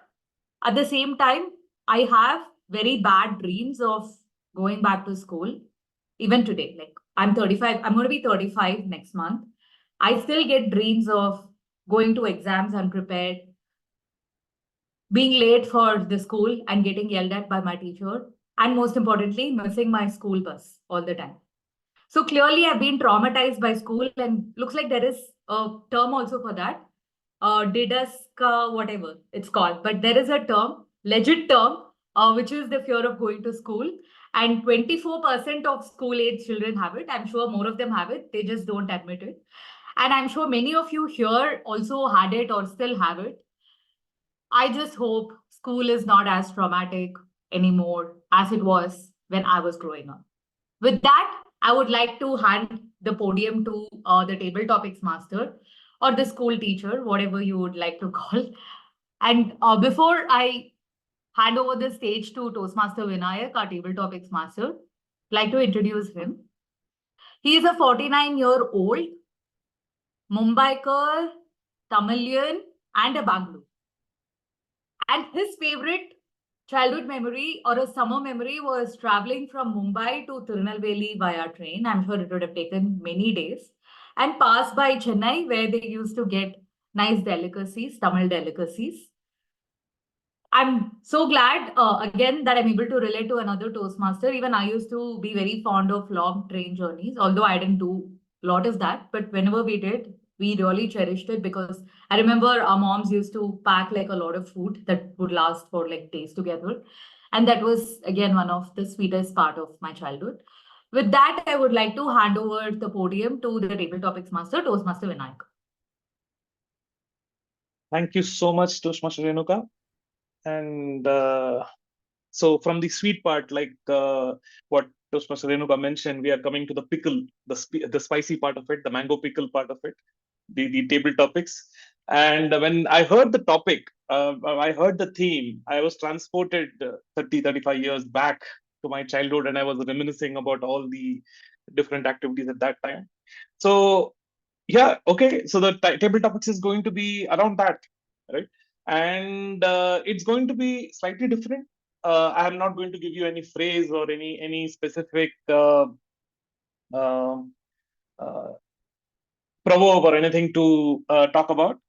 E: at the same time, I have very bad dreams of going back to school even today. Like I'm 35, I'm going to be 35 next month. I still get dreams of going to exams unprepared, being late for the school and getting yelled at by my teacher, and most importantly, missing my school bus all the time. So clearly, I've been traumatized by school, and looks like there is a term also for that. Didaska, whatever it's called, but there is a term, legit term, which is the fear of going to school. And 24% of school-age children have it. I'm sure more of them have it. They just don't admit it. And I'm sure many of you here also had it or still have it. I just hope school is not as traumatic anymore as it was when I was growing up. With that, I would like to hand the podium to the table topics master or the school teacher, whatever you would like to call. And before I hand over the stage to Toastmaster Vinayak, our table topics master, I'd like to introduce him. He is a 49-year-old Mumbaiker, Tamilian, and a Bangalore. And his favorite childhood memory or a summer memory was traveling from Mumbai to Tirunelveli via train. I'm sure it would have taken many days, and pass by Chennai, where they used to get nice delicacies, Tamil delicacies. I'm so glad again that I'm able to relate to another Toastmaster. Even I used to be very fond of long train journeys, although I didn't do a lot of that. But whenever we did, we really cherished it because I remember our moms used to pack like a lot of food that would last for like days together. And that was again one of the sweetest part of my childhood. With that, I would like to hand over the podium to the table topics master, Toastmaster Vinayak.
N: Thank you so much, Toastmaster Renuka. And so from the sweet part, like what Toastmaster Renuka mentioned, we are coming to the pickle, the spicy part of it, the mango pickle part of it, the table topics. And when I heard the topic, I heard the theme, I was transported 30, 35 years back to my childhood, and I was reminiscing about all the different activities at that time. So yeah, okay. So the table topics is going to be around that, right? And it's going to be slightly different. I am not going to give you any phrase or any specific proverb or anything to talk about.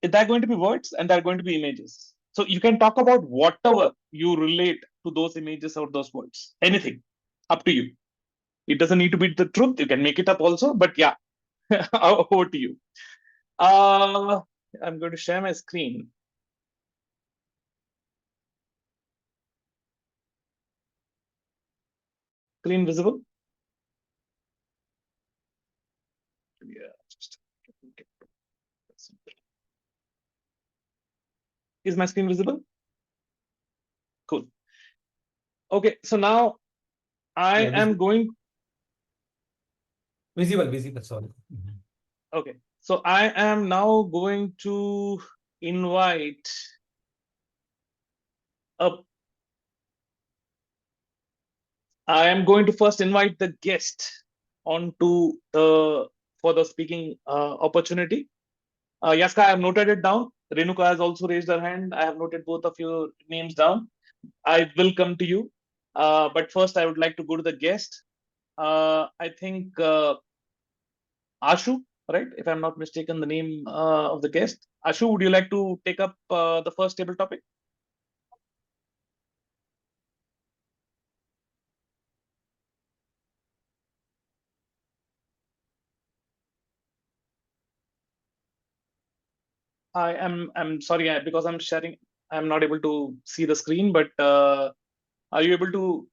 N: They're going to be words and they're going to be images. So you can talk about whatever you relate to those images or those words. Anything, up to you. It doesn't need to be the truth. You can make it up also. But yeah, over to you. I'm going to share my screen. Screen visible? Yeah. Is my screen visible? Cool. Okay, so now I am going.
M: Visible, sorry.
N: Okay, so I am now going to invite up. I am going to first invite the guest onto for the speaking opportunity. Yaska, I have noted it down. Renuka has also raised her hand. I have noted both of your names down. I will come to you. But first, I would like to go to the guest. I think Ashu, right? If I'm not mistaken, the name of the guest. Ashu, would you like to take up the first table topic? I'm sorry because I'm sharing. I'm not able to see the screen, but are you able to?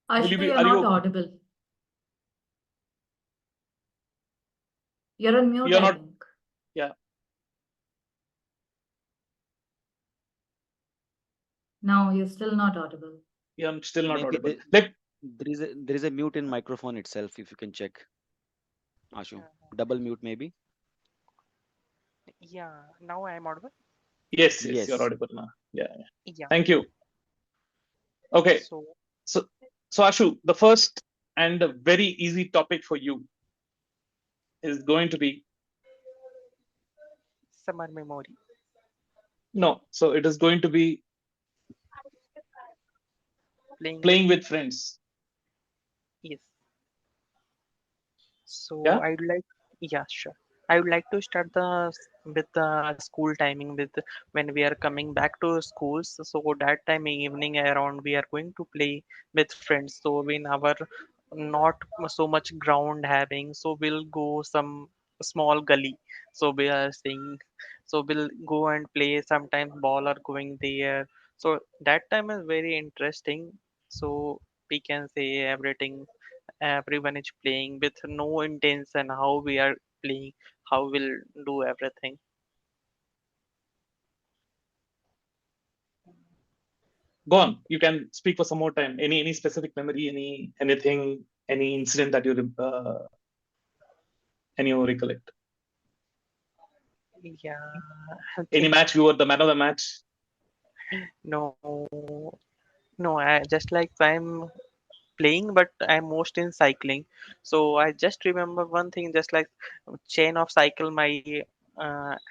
E: Ashu, you're not audible. You're on mute.
N: You're not. Yeah.
E: No, you're still not audible.
N: Yeah, I'm still not
H: Maybe
N: audible.
H: there is a mute in microphone itself. If you can check, Ashu, double mute maybe.
C: Yeah, now I am audible.
N: Yes, you're audible now. Yeah. Thank you. Okay. So Ashu, the first and a very easy topic for you is going to be
C: summer memory.
N: No, so it is going to be playing with friends.
C: Yes. So
N: Yeah.
C: I would like, yeah, sure. I would like to start with the school timing with when we are coming back to schools. So that time evening around we are going to play with friends. So in our not so much ground having, so we'll go some small gully. So we are saying, so we'll go and play. Sometimes ball are going there. So that time is very interesting. So we can say everyone is playing with no intention how we are playing, how we'll do everything.
N: Go on. You can speak for some more time. Any specific memory, anything, any incident that you recollect?
C: Yeah.
N: Any match you were the man of the match?
C: No, no, I just like I'm playing, but I'm most in cycling. So I just remember one thing, just like chain of cycle, my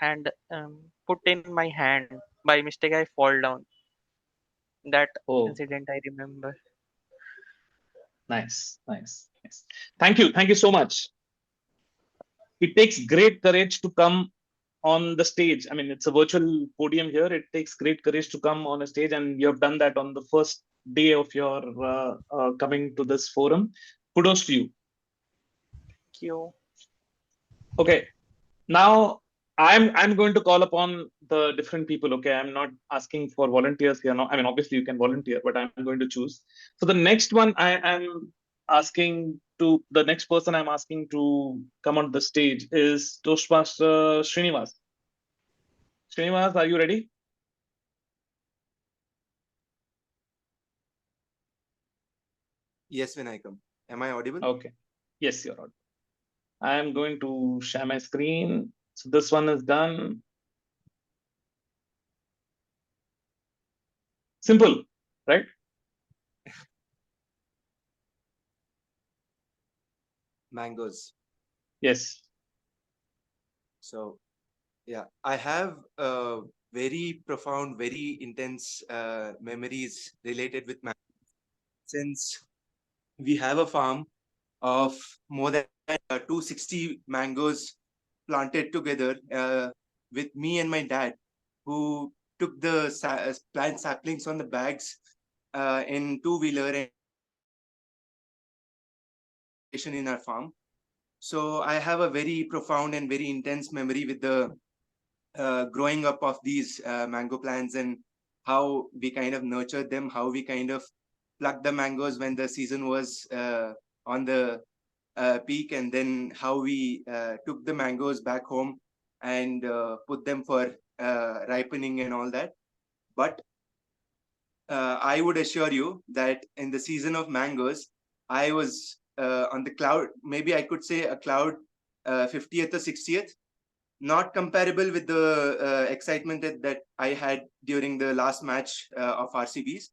C: and put in my hand by mistake. I fall down. That
N: Oh,
C: incident I remember.
N: nice. Thank you so much. It takes great courage to come on the stage. I mean, it's a virtual podium here. It takes great courage to come on a stage, and you have done that on the first day of your coming to this forum. Kudos to you.
C: Thank you.
N: Okay, now I'm going to call upon the different people. Okay, I'm not asking for volunteers here. No, I mean, obviously you can volunteer, but I'm going to choose. So the next one I am asking to the next person I'm asking to come on the stage is Toastmaster Srinivas. Srinivas, are you ready?
O: Yes, Vinayakam. Am I audible?
N: Okay. Yes, you're audible. I am going to share my screen. So this one is done. Simple, right?
O: Mangoes.
N: Yes.
O: So, yeah, I have very profound, very intense memories related with mangoes. Since we have a farm of more than 260 mangoes planted together with me and my dad, who took the plant saplings on the bags in two-wheeler and in our farm. So I have a very profound and very intense memory with the growing up of these mango plants and how we kind of nurtured them, how we kind of plucked the mangoes when the season was on the peak, and then how we took the mangoes back home and put them for ripening and all that. But I would assure you that in the season of mangoes, I was on the cloud, maybe I could say a cloud 50th or 60th, not comparable with the excitement that I had during the last match of RCBs.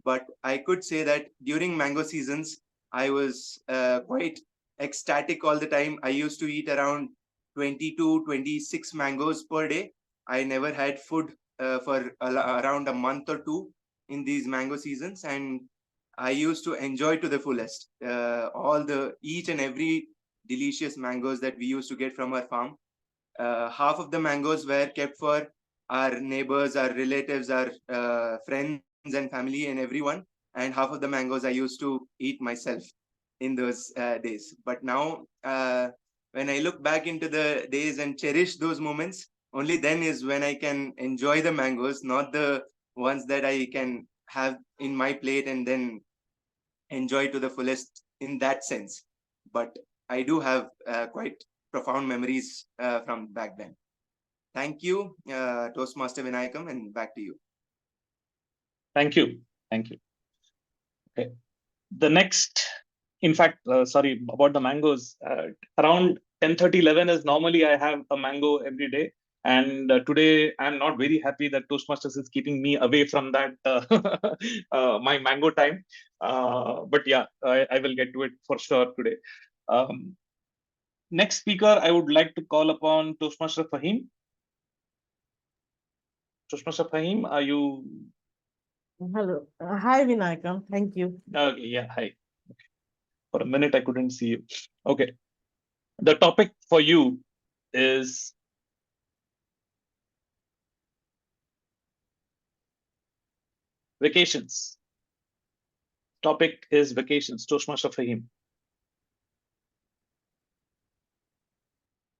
O: But I could say that during mango seasons, I was quite ecstatic all the time. I used to eat around 20 to 26 mangoes per day. I never had food for around a month or two in these mango seasons, and I used to enjoy to the fullest all the each and every delicious mangoes that we used to get from our farm. Half of the mangoes were kept for our neighbors, our relatives, our friends and family and everyone. And half of the mangoes I used to eat myself in those days. But now, when I look back into the days and cherish those moments, only then is when I can enjoy the mangoes, not the ones that I can have in my plate and then enjoy to the fullest in that sense. But I do have quite profound memories from back then. Thank you, Toastmaster Vinayakam, and back to you.
N: Thank you. Okay. The next, in fact, sorry about the mangoes. Around 10:30, 11 is normally I have a mango every day. And today I'm not very happy that Toastmasters is keeping me away from that my mango time. But yeah, I will get to it for sure today. Next speaker, I would like to call upon Toastmaster Fahim. Toastmaster Fahim, are you?
D: Hello. Hi, Vinayakam. Thank you.
N: Okay, yeah, hi. For a minute, I couldn't see you. Okay. The topic for you is vacations. Topic is vacations. Toastmaster Fahim.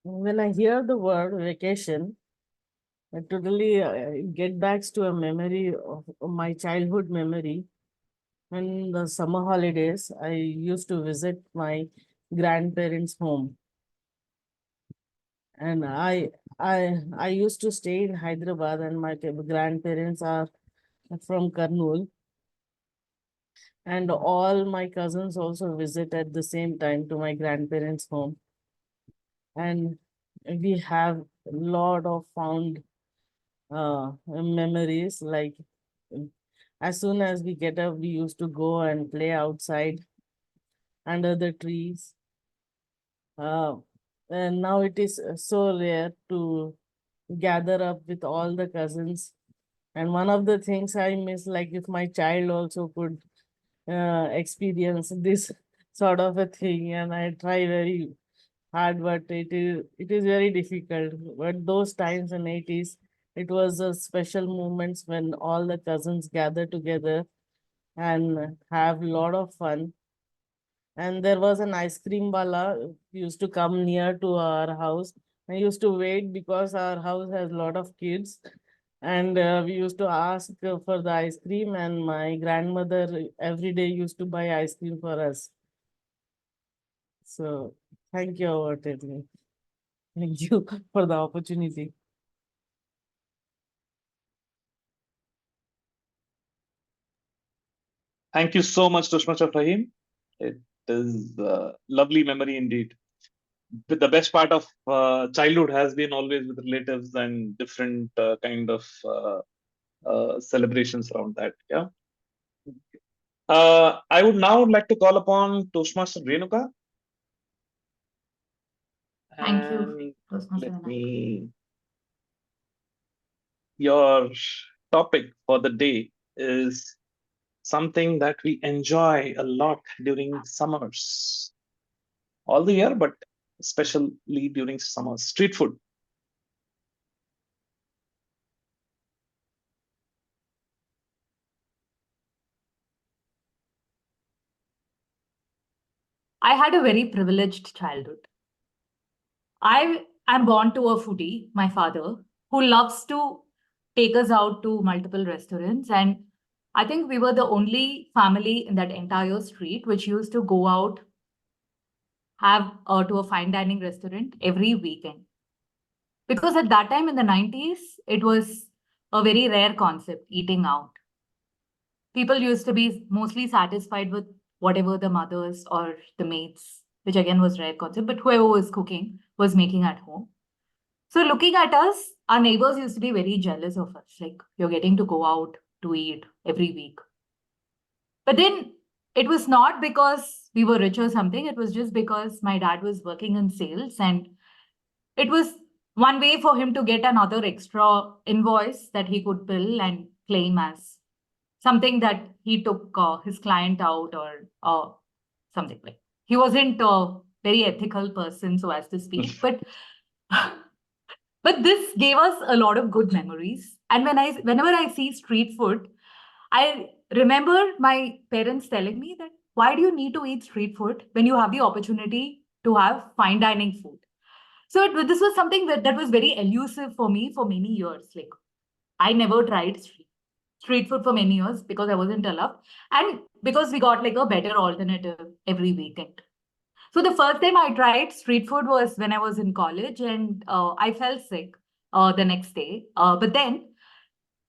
D: When I hear the word vacation, it totally get back to a memory of my childhood memory. When the summer holidays, I used to visit my grandparents' home. And I used to stay in Hyderabad, and my grandparents are from Kurnool. And all my cousins also visit at the same time to my grandparents' home. And we have a lot of fond memories. Like as soon as we get up, we used to go and play outside under the trees. And now it is so rare to gather up with all the cousins. And one of the things I miss, like if my child also could experience this sort of a thing, and I try very hard, but it is very difficult. But those times in 80s, it was a special moments when all the cousins gather together and have a lot of fun. And there was an ice cream wala used to come near to our house. I used to wait because our house has a lot of kids. And we used to ask for the ice cream, and my grandmother every day used to buy ice cream for us. So thank you for telling me. Thank you for the opportunity.
N: Thank you so much, Toastmaster Fahim. It is a lovely memory indeed. But the best part of childhood has been always with relatives and different kind of celebrations around that. Yeah. I would now like to call upon Toastmaster Renuka.
E: Thank you,
N: And
E: Toastmaster
N: let
E: Vinay.
N: me. Your topic for the day is something that we enjoy a lot during summers. All the year, but especially during summer. Street food.
E: I had a very privileged childhood. I am born to a foodie, my father, who loves to take us out to multiple restaurants. And I think we were the only family in that entire street which used to go out, have to a fine dining restaurant every weekend. Because at that time in the 90s, it was a very rare concept, eating out. People used to be mostly satisfied with whatever the mothers or the maids, which again was rare concept, but whoever was cooking was making at home. So looking at us, our neighbors used to be very jealous of us. Like, you're getting to go out to eat every week. But then it was not because we were rich or something. It was just because my dad was working in sales, and it was one way for him to get another extra invoice that he could bill and claim as something that he took his client out, or something like. He wasn't a very ethical person, so as to speak, but this gave us a lot of good memories. And whenever I see street food, I remember my parents telling me that, why do you need to eat street food when you have the opportunity to have fine dining food? So this was something that was very elusive for me for many years. Like, I never tried street food for many years because I wasn't allowed, and because we got like a better alternative every weekend. So the first time I tried street food was when I was in college, and I fell sick the next day. But then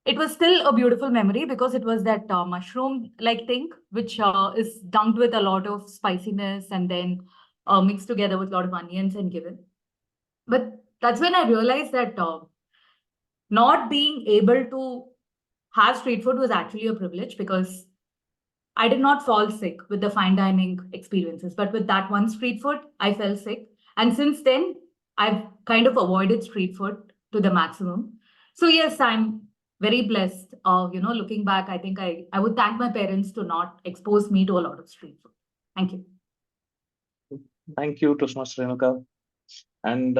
E: it was still a beautiful memory because it was that mushroom-like thing, which is dunked with a lot of spiciness and then mixed together with a lot of onions and given. But that's when I realized that not being able to have street food was actually a privilege, because I did not fall sick with the fine dining experiences, but with that one street food, I fell sick. And since then, I've kind of avoided street food to the maximum. So yes, I'm very blessed. Looking back, I think I would thank my parents to not expose me to a lot of street food. Thank you.
N: Thank you, Toastmaster Renuka. And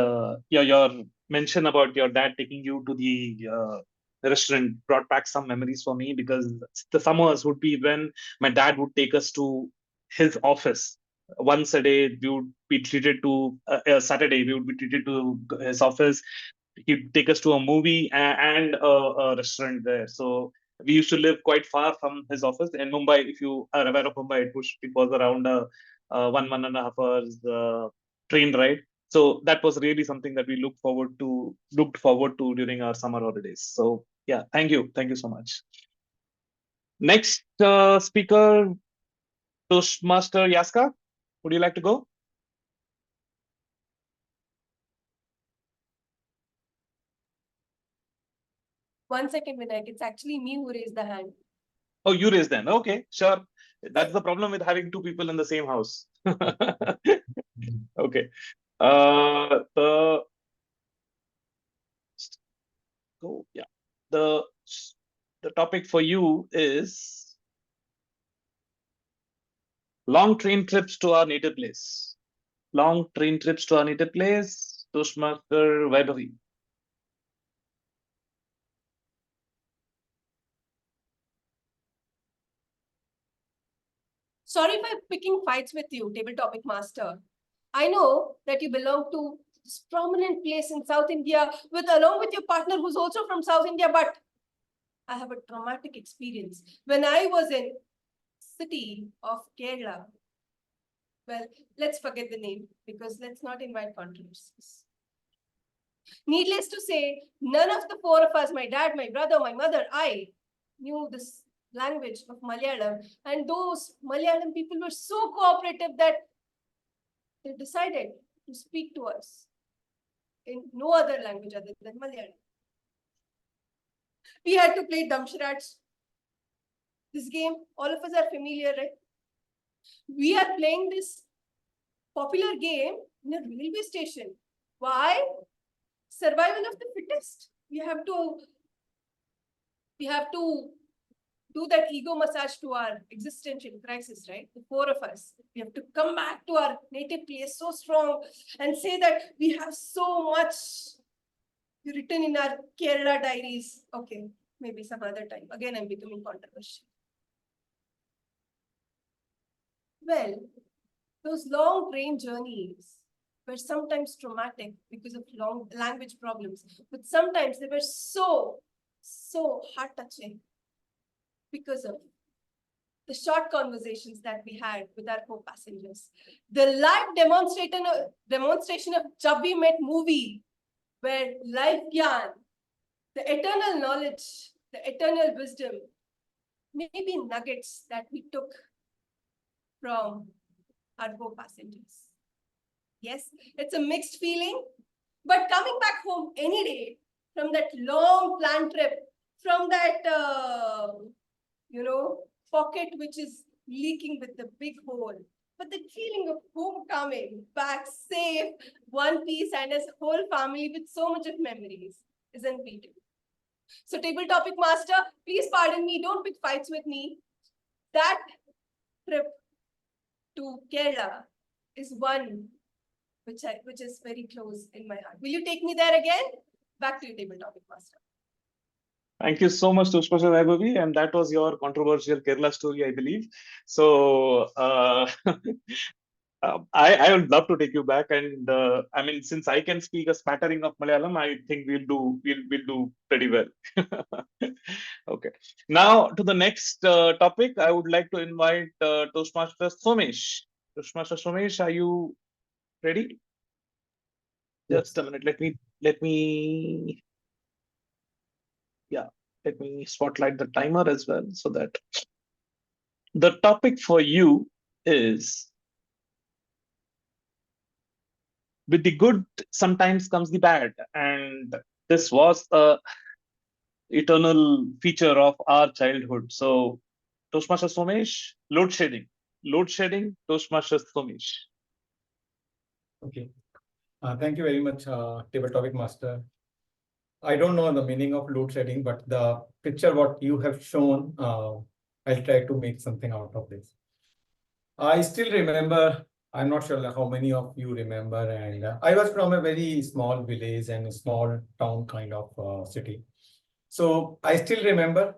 N: your mention about your dad taking you to the restaurant brought back some memories for me, because the summers would be when my dad would take us to his office. Once a day, we would be treated to Saturday. We would be treated to his office. He'd take us to a movie and a restaurant there. So we used to live quite far from his office in Mumbai. If you are aware of Mumbai, it was around 1.5 hours train ride. So that was really something that we looked forward to during our summer holidays. So yeah, thank you so much. Next speaker, Toastmaster Yaska, would you like to go?
L: One second, Vinayak. It's actually me who raised the hand.
N: Oh, you raised them. Okay, sure. That's the problem with having two people in the same house. Okay. The topic for you is long train trips to our native place. Long train trips to our native place. Toastmaster Vaibhavi.
L: Sorry if I'm picking fights with you, table topic master. I know that you belong to this prominent place in South India along with your partner who's also from South India, but I have a traumatic experience. When I was in city of Kerala, well, let's forget the name because let's not invite controversies. Needless to say, none of the four of us, my dad, my brother, my mother, I knew this language of Malayalam. And those Malayalam people were so cooperative that they decided to speak to us in no other language other than Malayalam. We had to play Damsharats. This game, all of us are familiar, right? We are playing this popular game in a railway station. Why? Survival of the fittest. We have to do that ego massage to our existential crisis, right? The four of us. We have to come back to our native place so strong and say that we have so much written in our Kerala diaries. Okay, maybe some other time. Again, I'm becoming controversial. Well, those long train journeys were sometimes traumatic because of long language problems, but sometimes they were so heart-touching because of the short conversations that we had with our co-passengers. The live demonstration of Jab We Met movie, where life gyan, the eternal knowledge, the eternal wisdom, maybe nuggets that we took from our co-passengers. Yes, it's a mixed feeling, but coming back home any day from that long planned trip, from that, pocket which is leaking with the big hole, but the feeling of homecoming back safe, one piece, and as a whole family with so much of memories is unbeatable. So table topic master, please pardon me, don't pick fights with me. That trip to Kerala is one which is very close in my heart. Will you take me there again? Back to you, table topic master.
N: Thank you so much, Toastmaster Vaibhavi, and that was your controversial Kerala story, I believe. So I would love to take you back, and I mean, since I can speak a smattering of Malayalam, I think we'll do pretty well. Okay. Now to the next topic, I would like to invite Toastmaster Somesh. Toastmaster Somesh, are you ready? Just a minute. Let me spotlight the timer as well, so that the topic for you is, with the good sometimes comes the bad, and this was a eternal feature of our childhood. So Toastmaster Somesh, load shedding, Toastmaster Somesh.
M: Okay. Thank you very much, table topic master. I don't know the meaning of load shedding, but the picture what you have shown, I'll try to make something out of this. I still remember I'm not sure like how many of you remember. And I was from a very small village and a small town kind of city. So I still remember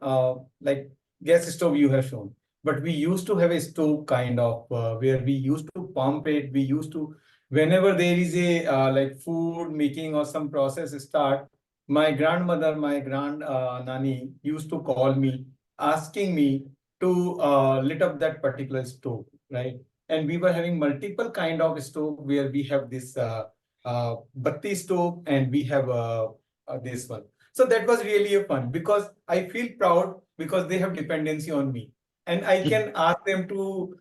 M: like gas stove you have shown, but we used to have a stove kind of where we used to pump it. We used to, whenever there is a like food making or some process start, my grandmother, my grand nani used to call me, asking me to lit up that particular stove, right? And we were having multiple kind of stove where we have this batti stove and we have this one. So that was really a fun because I feel proud because they have dependency on me and I can ask them to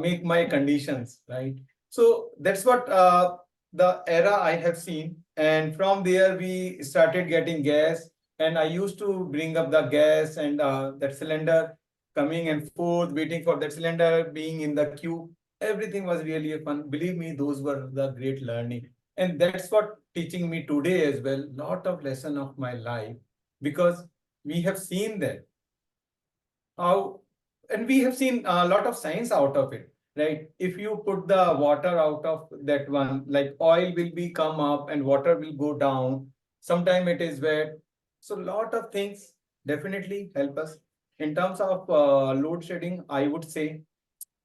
M: make my conditions, right? So that's what the era I have seen. And from there, we started getting gas and I used to bring up the gas and that cylinder coming and forth, waiting for that cylinder, being in the queue. Everything was really a fun. Believe me, those were the great learning. And that's what teaching me today as well, lot of lesson of my life, because we have seen that how, and we have seen a lot of science out of it, right? If you put the water out of that one, like oil will be come up and water will go down. Sometime it is wet. So lot of things definitely help us. In terms of load shedding, I would say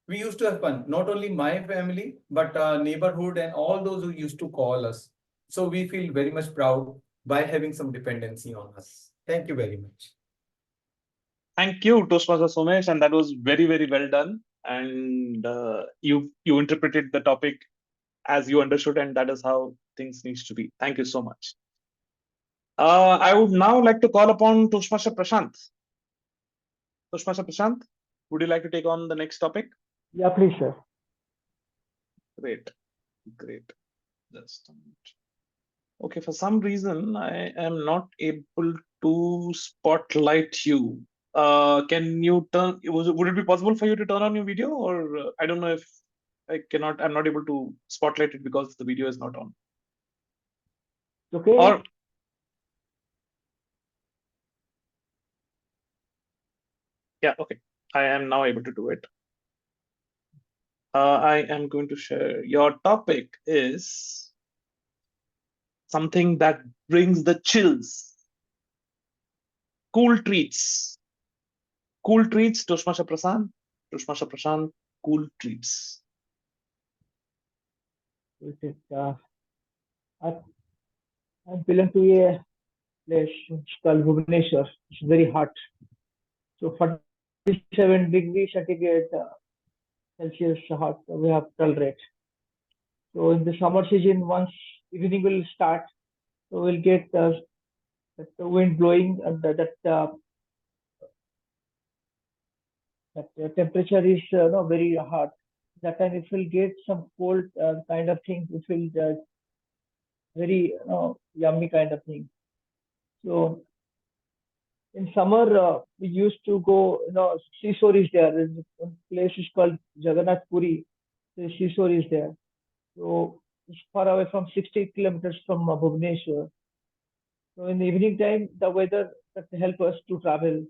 M: we used to have fun. Not only my family, but neighborhood and all those who used to call us. So we feel very much proud by having some dependency on us. Thank you very much.
N: Thank you, Toastmaster Somesh, and that was very, very well done. And you interpreted the topic as you understood, and that is how things needs to be. Thank you so much. I would now like to call upon Toastmaster Prashant. Toastmaster Prashant, would you like to take on the next topic?
P: Yeah, please, sir.
N: Great, great. Just a minute. Okay, for some reason I am not able to spotlight you. Can you turn? Would it be possible for you to turn on your video, or I don't know if I cannot. I'm not able to spotlight it because the video is not on.
P: Okay.
N: Or yeah, okay. I am now able to do it. I am going to share. Your topic is something that brings the chills. Cool treats. Cool treats, Toastmaster Prashant. Toastmaster Prashant, cool treats.
P: I belong to a place called Bhubaneswar. It's very hot. So 47 degrees centigrade Celsius hot we have tolerate. So in the summer season, once evening will start, so we'll get the wind blowing and that temperature is no very hot. That time it will get some cold kind of thing. It will very yummy kind of thing. So in summer we used to go. Seashore is there. There's a place is called Jagannath Puri. The seashore is there. So it's far away from 60 kilometers from Bhubaneswar. So in the evening time, the weather that help us to travel.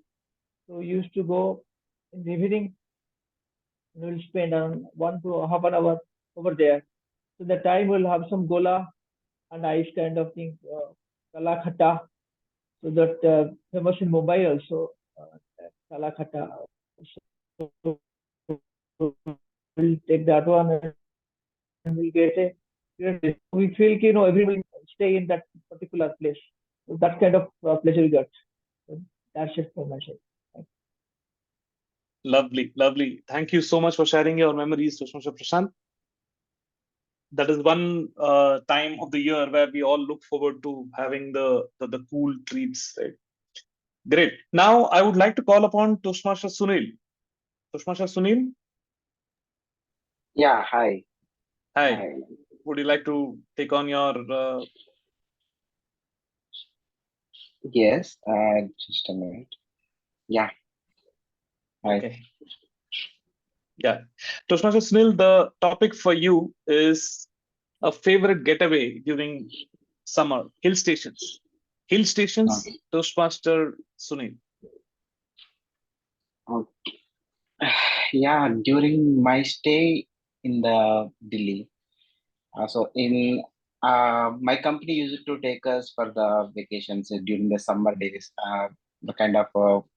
P: So we used to go in the evening. We'll spend around 1 to half an hour over there. So the time we'll have some gola and ice kind of thing, kala khata. So that famous in Mumbai also, kala khata. So we'll take that one and we'll get a. We feel everyone stay in that particular place. So that kind of pleasure we got. So that's it for myself.
N: Lovely, lovely. Thank you so much for sharing your memories, Toastmaster Prashant. That is one time of the year where we all look forward to having the cool treats, right? Great. Now I would like to call upon Toastmaster Sunil. Toastmaster Sunil?
Q: Yeah, hi.
N: Hi. Would you like to take on your
Q: Yes, just a minute. Yeah. Hi.
N: Okay. Yeah. Toastmaster Sunil, the topic for you is a favorite getaway during summer, hill stations. Hill stations, Toastmaster Sunil.
Q: Okay. Yeah, during my stay in the Delhi. So in my company used to take us for the vacations during the summer days, the kind of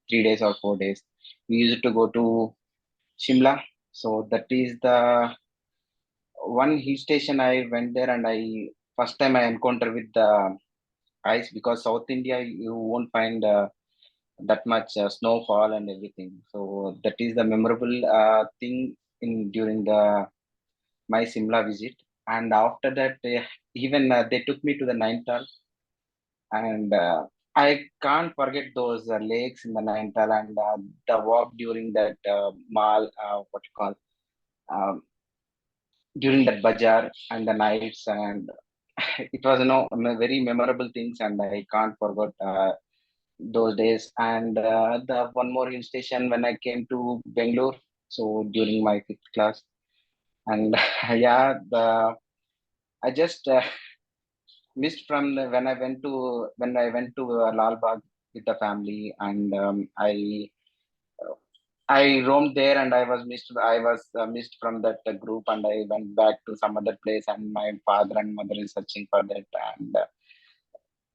Q: 3 days or 4 days. We used to go to Shimla. So that is the one hill station I went there, and I first time I encountered with the ice, because South India you won't find that much snowfall and everything. So that is the memorable thing in during the my Simla visit. And after that, even they took me to the Nainital, and I can't forget those lakes in the Nainital, and the walk during that mall, what you call, um, during that bazaar and the nights, and it was very memorable things, and I can't forget those days. And the one more hill station when I came to Bangalore, so during my 5th class, and yeah, I just missed from when I went to Lal Bagh with the family, and I roamed there, and I was missed. I was missed from that group, and I went back to some other place, and my father and mother is searching for that,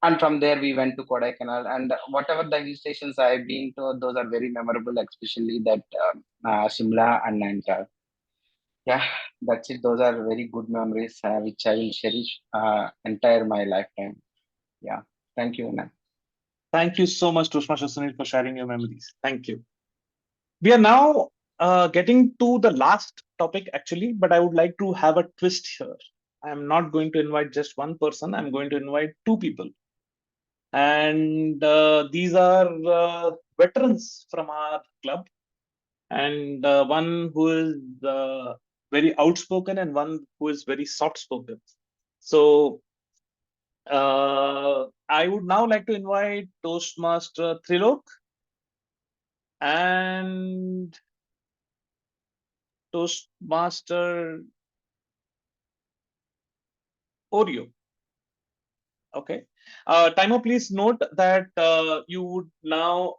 Q: and from there we went to Kodaikanal, and whatever the hill stations I've been to, those are very memorable, especially that Shimla and Nainital. Yeah, that's it. Those are very good memories which I will cherish entire my lifetime. Yeah, thank you, man.
N: Thank you so much, Toastmaster Sunil, for sharing your memories. Thank you. We are now getting to the last topic, actually, but I would like to have a twist here. I'm not going to invite just one person. I'm going to invite two people. And these are veterans from our club, and one who is very outspoken and one who is very soft-spoken. So I would now like to invite Toastmaster Trilok and Toastmaster Oreo. Okay. Timer, please note that you would now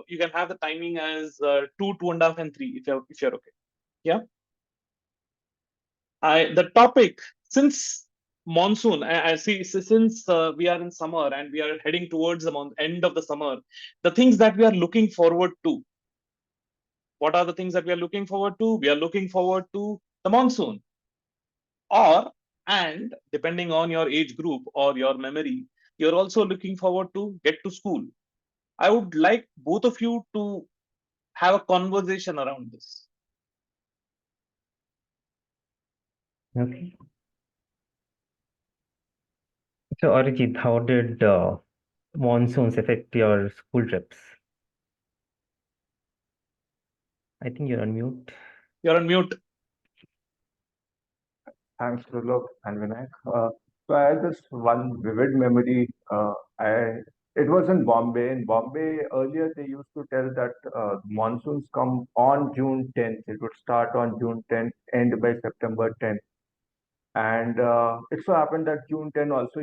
N: you can have the timing as 2, 2.5, and 3 if you're okay. Yeah. The topic, since monsoon, I see, since we are in summer and we are heading towards the end of the summer, the things that we are looking forward to. What are the things that we are looking forward to? We are looking forward to the monsoon. And depending on your age group or your memory, you're also looking forward to get to school. I would like both of you to have a conversation around this.
R: Okay. So, Arijit, how did monsoons affect your school trips? I think you're on mute.
N: You're on mute.
F: Thanks, Trilok and Vinayak. So I had this one vivid memory. It was in Bombay. In Bombay, earlier they used to tell that monsoons come on June 10th. It would start on June 10th, end by September 10th. And it so happened that June 10 also,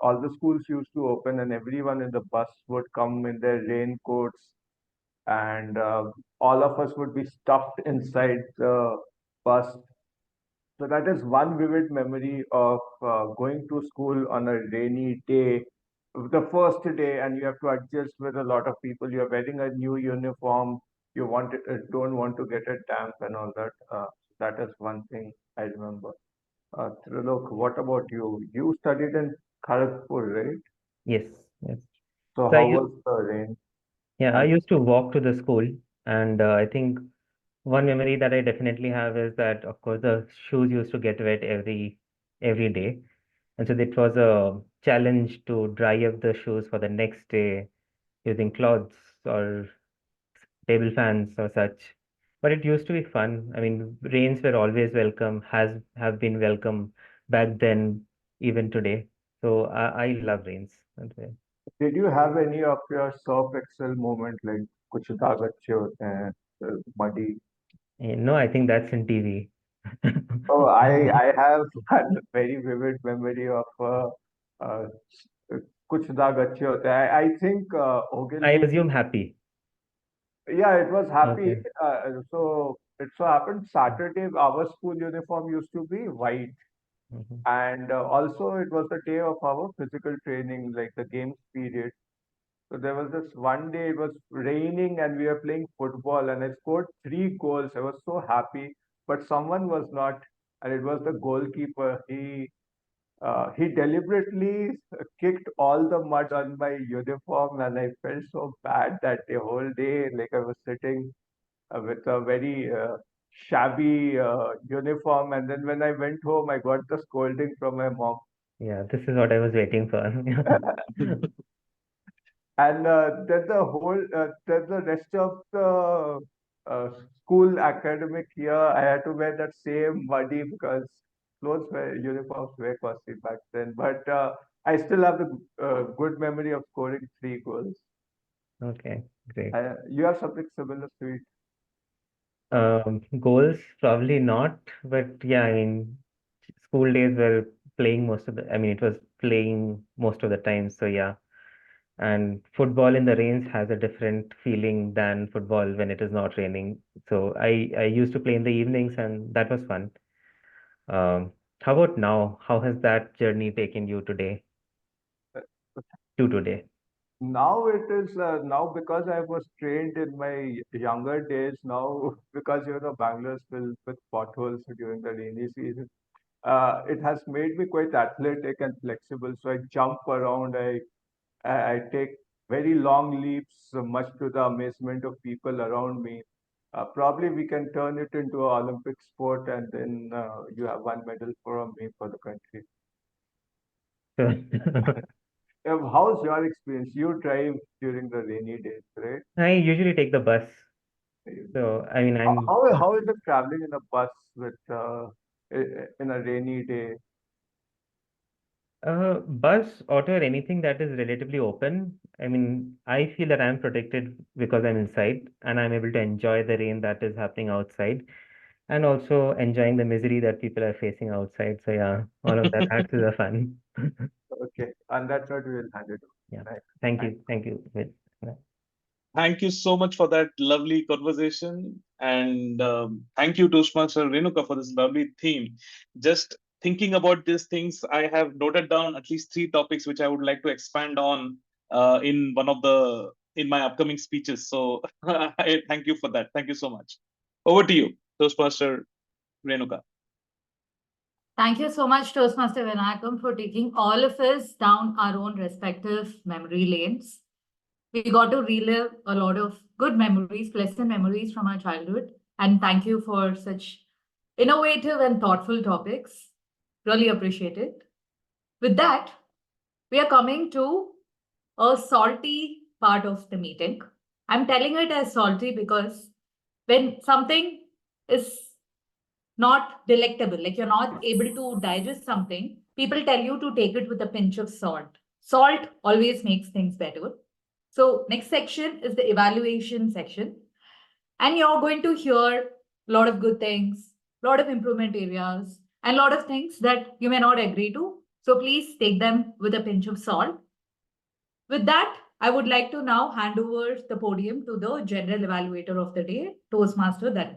F: all the schools used to open, and everyone in the bus would come in their raincoats, and all of us would be stuffed inside the bus. So that is one vivid memory of going to school on a rainy day, the first day, and you have to adjust with a lot of people. You're wearing a new uniform. You don't want to get it damp and all that. That is one thing I remember. Trilok, what about you? You studied in Kharagpur, right?
R: Yes, yes.
F: So
R: So I
F: how
R: used,
F: was the rain?
R: I used to walk to the school, and I think one memory that I definitely have is that, of course, the shoes used to get wet every day, and so it was a challenge to dry up the shoes for the next day using cloths or table fans or such. But it used to be fun. I mean, rains were always welcome, have been welcome back then, even today. So I love rains. That way.
F: Did you have any of your Surf Excel moment like kuch dagat and muddy?
R: No, I think that's in TV.
F: Oh, I have had a very vivid memory of uh, kuch daag अच्छे होते हैं. I think
R: I
F: Ogilvy.
R: assume happy.
F: Yeah, it was happy.
R: Okay.
F: So it so happened Saturday our school uniform used to be white, and also it was the day of our physical training, like the games period. So there was this one day it was raining and we were playing football and I scored 3 goals. I was so happy, but someone was not, and it was the goalkeeper. He deliberately kicked all the mud on my uniform, and I felt so bad that the whole day. Like I was sitting with a very shabby uniform, and then when I went home, I got the scolding from my mom.
R: Yeah, this is what I was waiting for.
F: And then the rest of the uh, school academic year, I had to wear that same muddy because uniforms were costly back then. But I still have the good memory of scoring 3 goals.
R: Okay, great.
F: You have something similar to it?
R: Goals, probably not, but yeah, I mean, school days were playing it was playing most of the time. So yeah. And football in the rains has a different feeling than football when it is not raining. So I used to play in the evenings and that was fun. How about now? How has that journey taken you today? To today?
F: Now it is now because I was trained in my younger days. Now because Bangalore is filled with potholes during the rainy season. It has made me quite athletic and flexible. So I jump around. I take very long leaps, much to the amazement of people around me. Probably we can turn it into an Olympic sport, and then you have one medal from me for the country. How's your experience? You drive during the rainy days, right?
R: I usually take the bus. So I mean,
F: How is it traveling in a bus with in a rainy day?
R: Bus, auto, or anything that is relatively open. I mean, I feel that I'm protected because I'm inside and I'm able to enjoy the rain that is happening outside and also enjoying the misery that people are facing outside. So yeah, all of that adds to the fun.
F: Okay, on that note, we will hand it over.
R: Yeah.
F: Right.
R: Thank you. Thank you.
N: Thank you so much for that lovely conversation. And thank you, Toastmaster Renuka, for this lovely theme. Just thinking about these things, I have noted down at least 3 topics which I would like to expand on in my upcoming speeches. So I thank you for that. Thank you so much. Over to you, Toastmaster Renuka.
E: Thank you so much, Toastmaster Vinayakam, for taking all of us down our own respective memory lanes. We got to relive a lot of good memories, pleasant memories from our childhood. And thank you for such innovative and thoughtful topics. Really appreciate it. With that, we are coming to a salty part of the meeting. I'm telling it as salty because when something is not delectable, like you're not able to digest something, people tell you to take it with a pinch of salt. Salt always makes things better. So next section is the evaluation section. And you're going to hear a lot of good things, a lot of improvement areas, and a lot of things that you may not agree to. So please take them with a pinch of salt. With that, I would like to now hand over the podium to the general evaluator of the day, Toastmaster Dhan.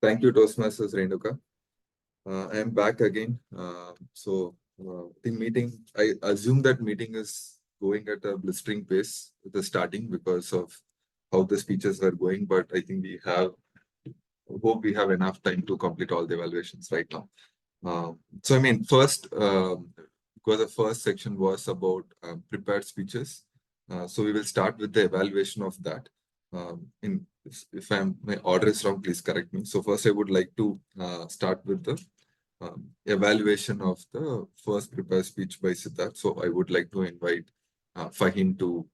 G: Thank you, Toastmasters Renuka. I am back again. The meeting, I assume that meeting is going at a blistering pace at the starting because of how the speeches were going, but I think hope we have enough time to complete all the evaluations right now. First, because the first section was about prepared speeches, so we will start with the evaluation of that. If my order is wrong, please correct me. So first, I would like to start with the evaluation of the first prepared speech by Siddharth. So I would like to invite Fahim to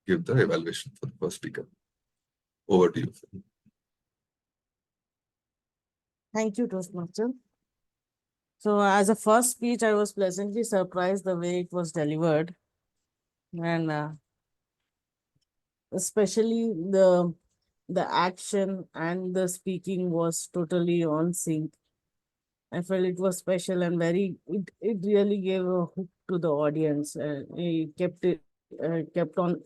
G: give the evaluation for the first speaker. Over to you, Fahim.
D: Thank you, Toastmaster. So as a first speech, I was pleasantly surprised the way it was delivered. And especially the action and the speaking was totally on sync. I felt it was special and it really gave a hook to the audience. It kept on,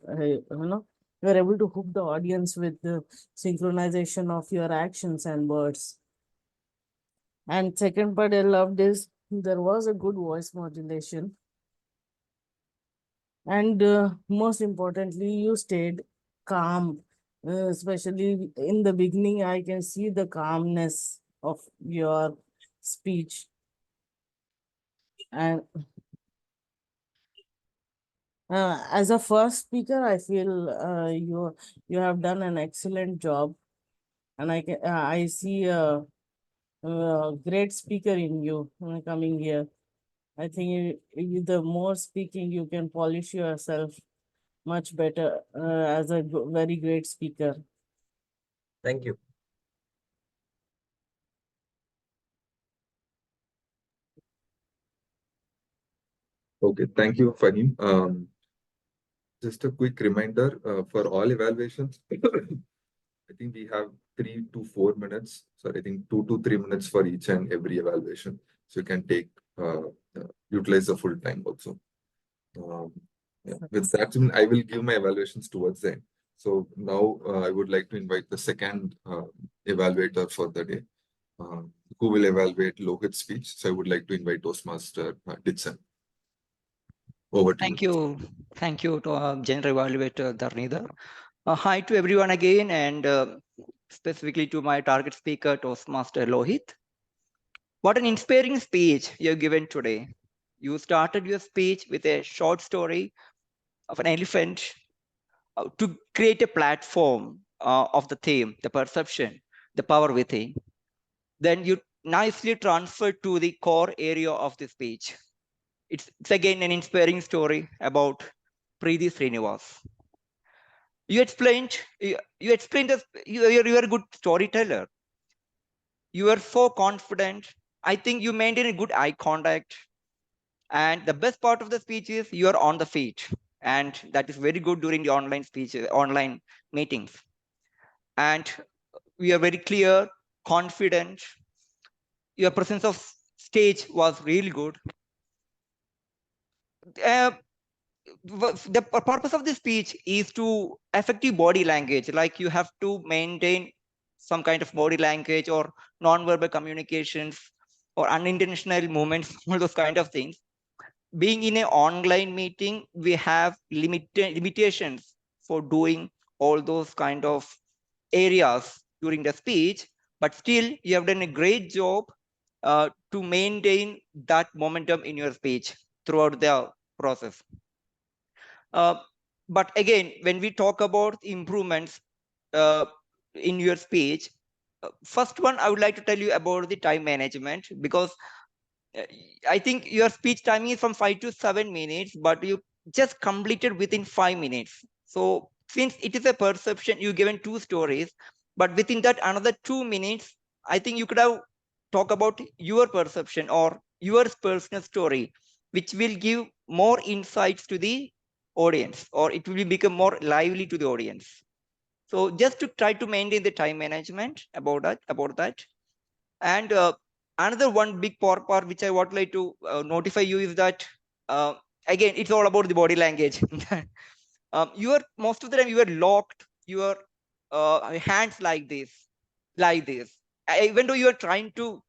D: you're able to hook the audience with the synchronization of your actions and words. And second part I loved is there was a good voice modulation. And most importantly, you stayed calm. Especially in the beginning, I can see the calmness of your speech. And as a first speaker, I feel you have done an excellent job, and I see a great speaker in you coming here. I think the more speaking, you can polish yourself much better as a very great speaker.
I: Thank you.
G: Okay, thank you, Fahim. Just a quick reminder for all evaluations. I think we have 3 to 4 minutes. So I think 2 to 3 minutes for each and every evaluation. So you can take utilize the full time also. With that, I will give my evaluations towards the end. So now I would like to invite the second evaluator for the day, who will evaluate Lohit's speech. So I would like to invite Toastmaster Ditsan. Over to you.
J: Thank you to General Evaluator Dharnida. Hi to everyone again, and specifically to my target speaker, Toastmaster Lohit. What an inspiring speech you've given today. You started your speech with a short story of an elephant to create a platform of the theme, the perception, the power within. Then you nicely transferred to the core area of the speech. It's again an inspiring story about Preeti Srinivas. You explained this, you're a good storyteller. You are so confident. I think you maintain a good eye contact. And the best part of the speech is you are on the feet. And that is very good during the online speeches, online meetings. And we are very clear, confident. Your presence of stage was really good. The purpose of this speech is to effective body language. Like you have to maintain some kind of body language or non-verbal communications or unintentional movements, all those kind of things. Being in an online meeting, we have limitations for doing all those kind of areas during the speech, but still you have done a great job to maintain that momentum in your speech throughout the process. But again, when we talk about improvements in your speech, first one, I would like to tell you about the time management, because I think your speech time is from 5 to 7 minutes, but you just completed within 5 minutes. So since it is a perception, you given 2 stories, but within that another 2 minutes, I think you could have talked about your perception or your personal story, which will give more insights to the audience, or it will become more lively to the audience. So just to try to maintain the time management about that. And another one big part which I would like to notify you is that again, it's all about the body language. You are most of the time you are locked, your hands like this. Even though you are trying to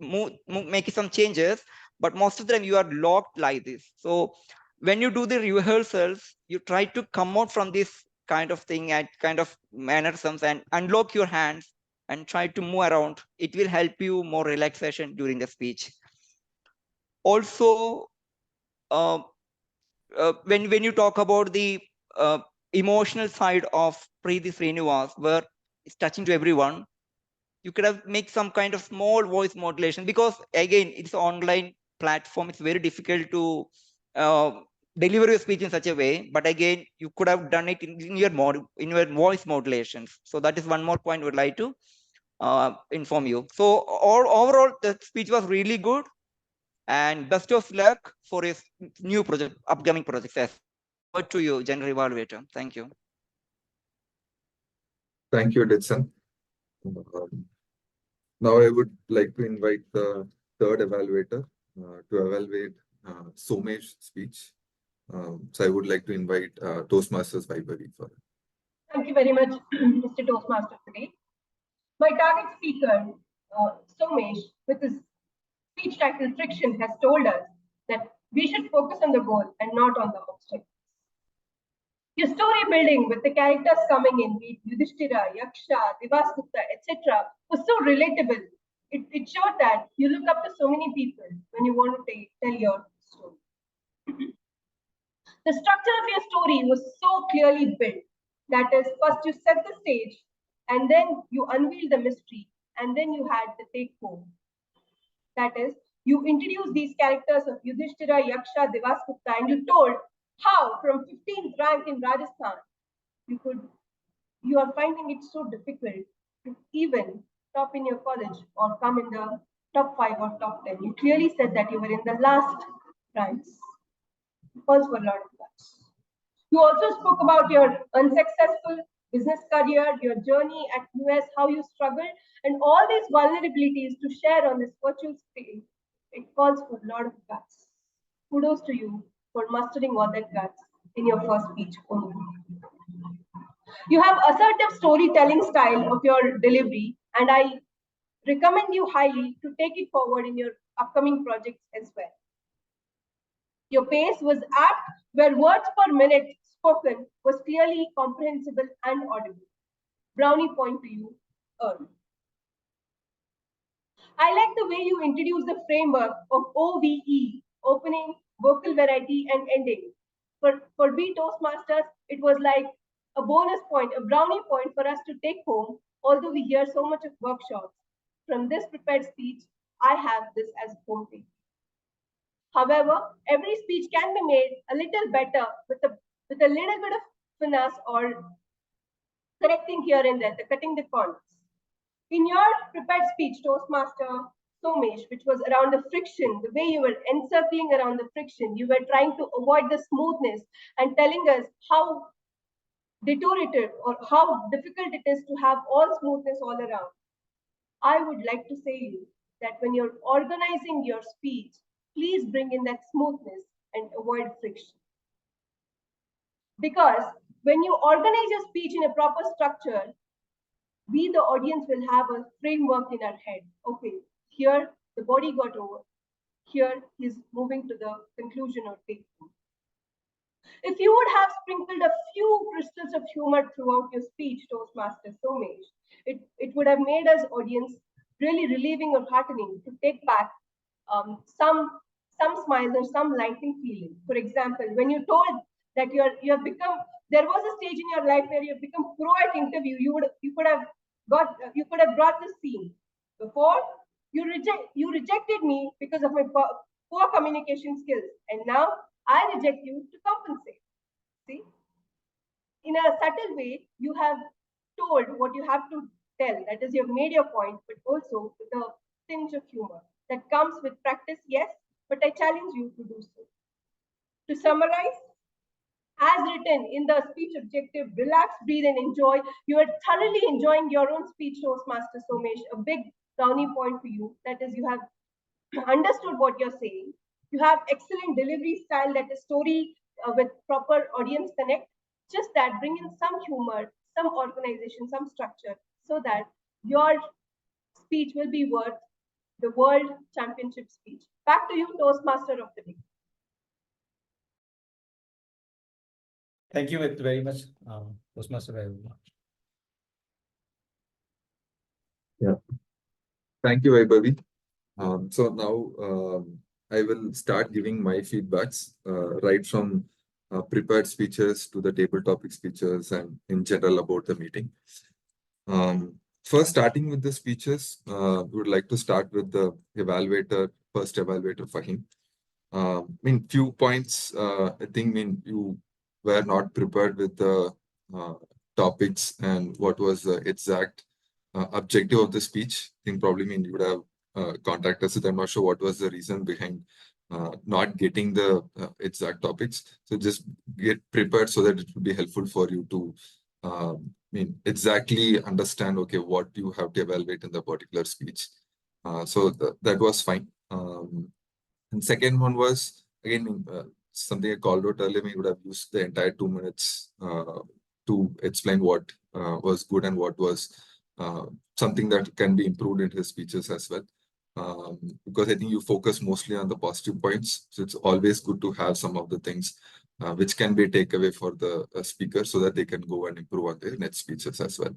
J: make some changes, but most of the time you are locked like this. So when you do the rehearsals, you try to come out from this kind of thing and kind of mannerisms and unlock your hands and try to move around. It will help you more relaxation during the speech. Also, when you talk about the emotional side of Preeti Srinivas, where it's touching to everyone, you could have make some kind of small voice modulation, because again, it's an online platform. It's very difficult to deliver your speech in such a way. But again, you could have done it in your voice modulations. So that is one more point I would like to inform you. So overall, the speech was really good, and best of luck for his new project, upcoming projects. Over to you, General Evaluator. Thank you.
G: Thank you, Ditsan. Now I would like to invite the third evaluator to evaluate Somesh's speech. So I would like to invite Toastmasters Vaibhavi for it.
L: Thank you very much, Mr. Toastmaster today. My target speaker, Somesh, with his speech title Friction, has told us that we should focus on the goal and not on the obstacle. Your story building with the characters coming in, be it Yudhishthira, Yaksha, Devasgupta, etc., was so relatable. It showed that you look up to so many people when you want to tell your story. The structure of your story was so clearly built. That is, first you set the stage, and then you unveil the mystery, and then you had the take home. That is, you introduced these characters of Yudhishthira, Yaksha, Devasgupta, and you told how from 15th rank in Rajasthan, you are finding it so difficult to even top in your college or come in the top 5 or top 10. You clearly said that you were in the last ranks. It calls for a lot of guts. You also spoke about your unsuccessful business career, your journey at US, how you struggled, and all these vulnerabilities to share on this virtual screen. It calls for a lot of guts. Kudos to you for mustering all that guts in your first speech only. You have assertive storytelling style of your delivery, and I recommend you highly to take it forward in your upcoming projects as well. Your pace was apt, where words per minute spoken was clearly comprehensible and audible. Brownie point to you, earned. I like the way you introduce the framework of OVE, opening, vocal variety, and ending. For we Toastmasters, it was like a bonus point, a brownie point for us to take home, although we hear so much of workshops. From this prepared speech, I have this as home take. However, every speech can be made a little better with a little bit of finesse or correcting here and there, cutting the corners. In your prepared speech, Toastmaster Somesh, which was around the friction, the way you were encircling around the friction, you were trying to avoid the smoothness and telling us how deteriorative or how difficult it is to have all smoothness all around. I would like to say you that when you're organizing your speech, please bring in that smoothness and avoid friction. Because when you organize your speech in a proper structure, we, the audience, will have a framework in our head. Okay, here the body got over. Here he's moving to the conclusion or take home. If you would have sprinkled a few crystals of humor throughout your speech, Toastmaster Somesh, it would have made us audience really relieving or heartening to take back some smiles or some lightning feeling. For example, when you told that you have become, there was a stage in your life where you have become pro at interview, you could have brought this scene. Before, you rejected me because of my poor communication skills, and now I reject you to compensate. See, in a subtle way, you have told what you have to tell. That is, you have made your point, but also with a tinge of humor that comes with practice, yes, but I challenge you to do so. To summarize, as written in the speech objective, relax, breathe, and enjoy. You are thoroughly enjoying your own speech, Toastmaster Somesh. A big brownie point for you. That is, you have understood what you're saying. You have excellent delivery style, that is story with proper audience connect. Just that, bring in some humor, some organization, some structure, so that your speech will be worth the World Championship speech. Back to you, Toastmaster of the day.
M: Thank you very much, Toastmaster.
G: Yeah. Thank you, Vaibhavi. So now I will start giving my feedbacks right from prepared speeches to the table topic speeches and in general about the meeting. First, starting with the speeches, we would like to start with the first evaluator, Fahim. Few points, I think, you were not prepared with the topics and what was the exact objective of the speech. I think probably you would have contacted us. I'm not sure what was the reason behind not getting the exact topics. So just get prepared so that it will be helpful for you to exactly understand, okay, what you have to evaluate in the particular speech. So that was fine. And second one was, again, something I called out earlier, we would have used the entire 2 minutes to explain what was good and what was something that can be improved in his speeches as well. Because I think you focus mostly on the positive points. So it's always good to have some of the things which can be a takeaway for the speaker so that they can go and improve on their next speeches as well.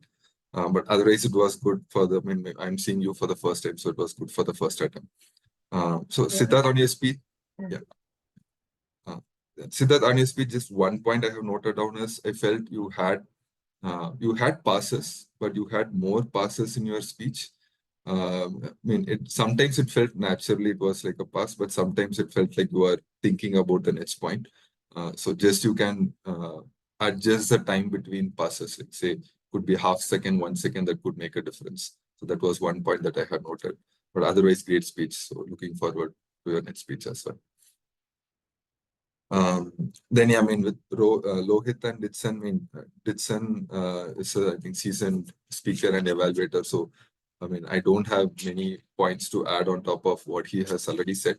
G: But otherwise, it was good for the, I mean, I'm seeing you for the first time, so it was good for the first attempt. So Siddharth, on your speech, yeah. Siddharth, on your speech, just one point I have noted down is I felt you had passes, but you had more passes in your speech. I mean, sometimes it felt naturally it was like a pass, but sometimes it felt like you were thinking about the next point. So just you can adjust the time between passes. Let's say could be half second, 1 second, that could make a difference. So that was one point that I had noted. But otherwise, great speech. So looking forward to your next speech as well. Then yeah, I mean, with Lohit and Ditsan, I mean, Ditsan is a, I think, seasoned speaker and evaluator. So I mean, I don't have many points to add on top of what he has already said.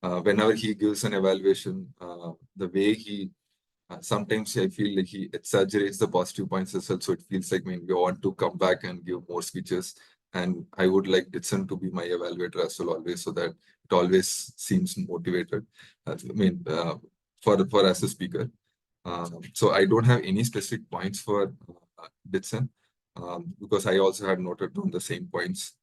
G: Whenever he gives an evaluation, the way he sometimes I feel like he exaggerates the positive points as well. So it feels like, I mean, we want to come back and give more speeches. And I would like Ditsan to be my evaluator as well always, so that it always seems motivated. I mean, for as a speaker. So I don't have any specific points for Ditsan. Because I also had noted down the same points